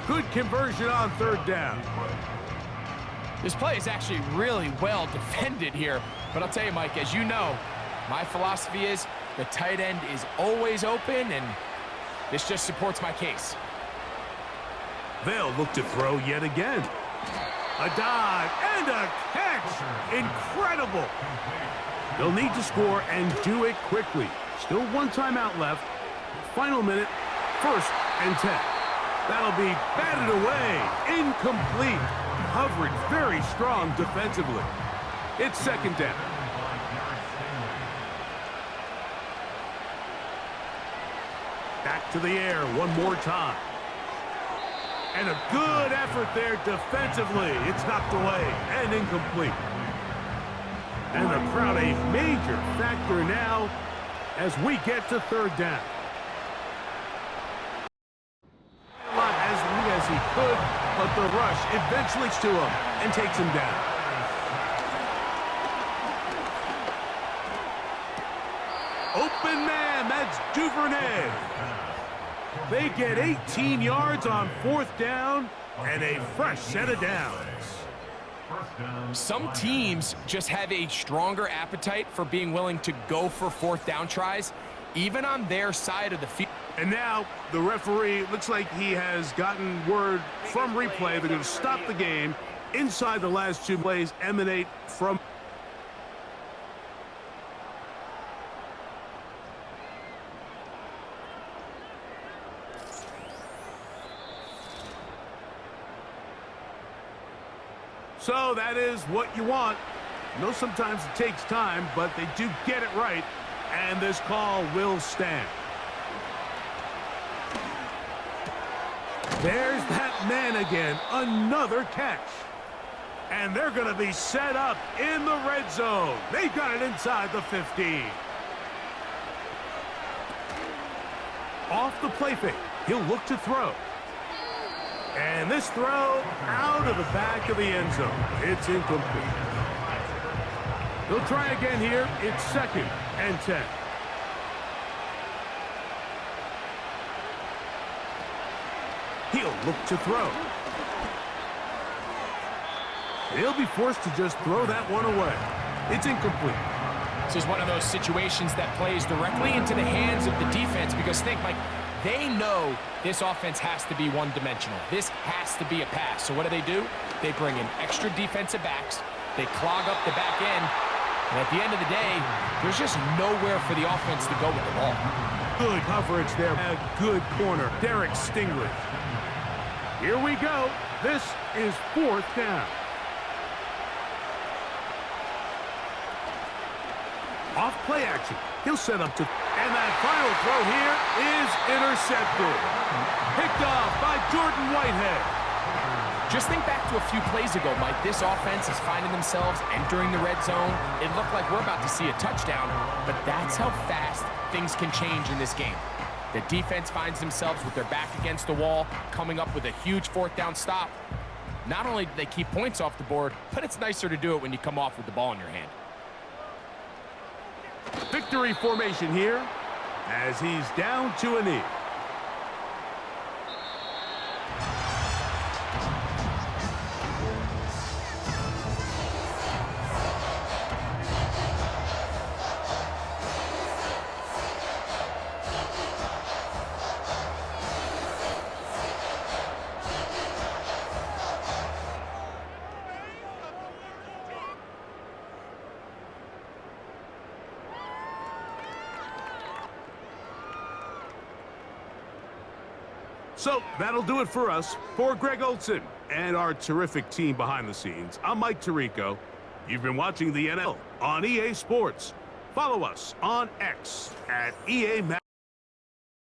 Speaker 2: Good conversion on 3rd down.
Speaker 3: This play is actually really well defended here. But I'll tell you, Mike, as you know, my philosophy is the tight end is always open, and this just supports my case.
Speaker 2: They'll look to throw yet again. A dive and a catch. Incredible. They'll need to score and do it quickly. Still 1 timeout left. Final minute, 1st and 10. That'll be batted away. Incomplete. Coverage very strong defensively. It's 2nd down. Back to the air one more time. And a good effort there defensively. It's knocked away and incomplete. And the crowd a major factor now as we get to 3rd down. As long as he could, but the rush eventually to him and takes him down. Open man, that's Duvernay. They get 18 yards on 4th down and a fresh set of downs.
Speaker 3: Some teams just have a stronger appetite for being willing to go for 4th down tries, even on their side of the field.
Speaker 2: And now the referee looks like he has gotten word from replay. They're going to stop the game. Inside the last 2 plays emanate from. So that is what you want. I know sometimes it takes time, but they do get it right. And this call will stand. There's that man again. Another catch. And they're going to be set up in the red zone. They've got it inside the 15. Off the play fake, he'll look to throw. And this throw out of the back of the end zone. It's incomplete. They'll try again here. It's 2nd and 10. He'll look to throw. He'll be forced to just throw that one away. It's incomplete.
Speaker 3: This is one of those situations that plays directly into the hands of the defense because think, Mike, they know this offense has to be one-dimensional. This has to be a pass. So what do? They bring in extra defensive backs. They clog up the back end. And at the end of the day, there's just nowhere for the offense to go with the ball.
Speaker 2: Good coverage there. A good corner. Derek Stingley. Here we go. This is 4th down. Off play action. He'll set up to... And that final throw here is intercepted. Picked off by Jordan Whitehead.
Speaker 3: Just think back to a few plays ago, Mike. This offense is finding themselves entering the red zone. It looked like we're about to see a touchdown, but that's how fast things can change in this game. The defense finds themselves with their back against the wall, coming up with a huge 4th down stop. Not only do they keep points off the board, but it's nicer to do it when you come off with the ball in your hand.
Speaker 2: Victory formation here as he's down to a knee. So that'll do it for us. For Greg Olson and our terrific team behind the scenes, I'm Mike Tirico. You've been watching the NFL on EA Sports. Follow us on X at EA Madden.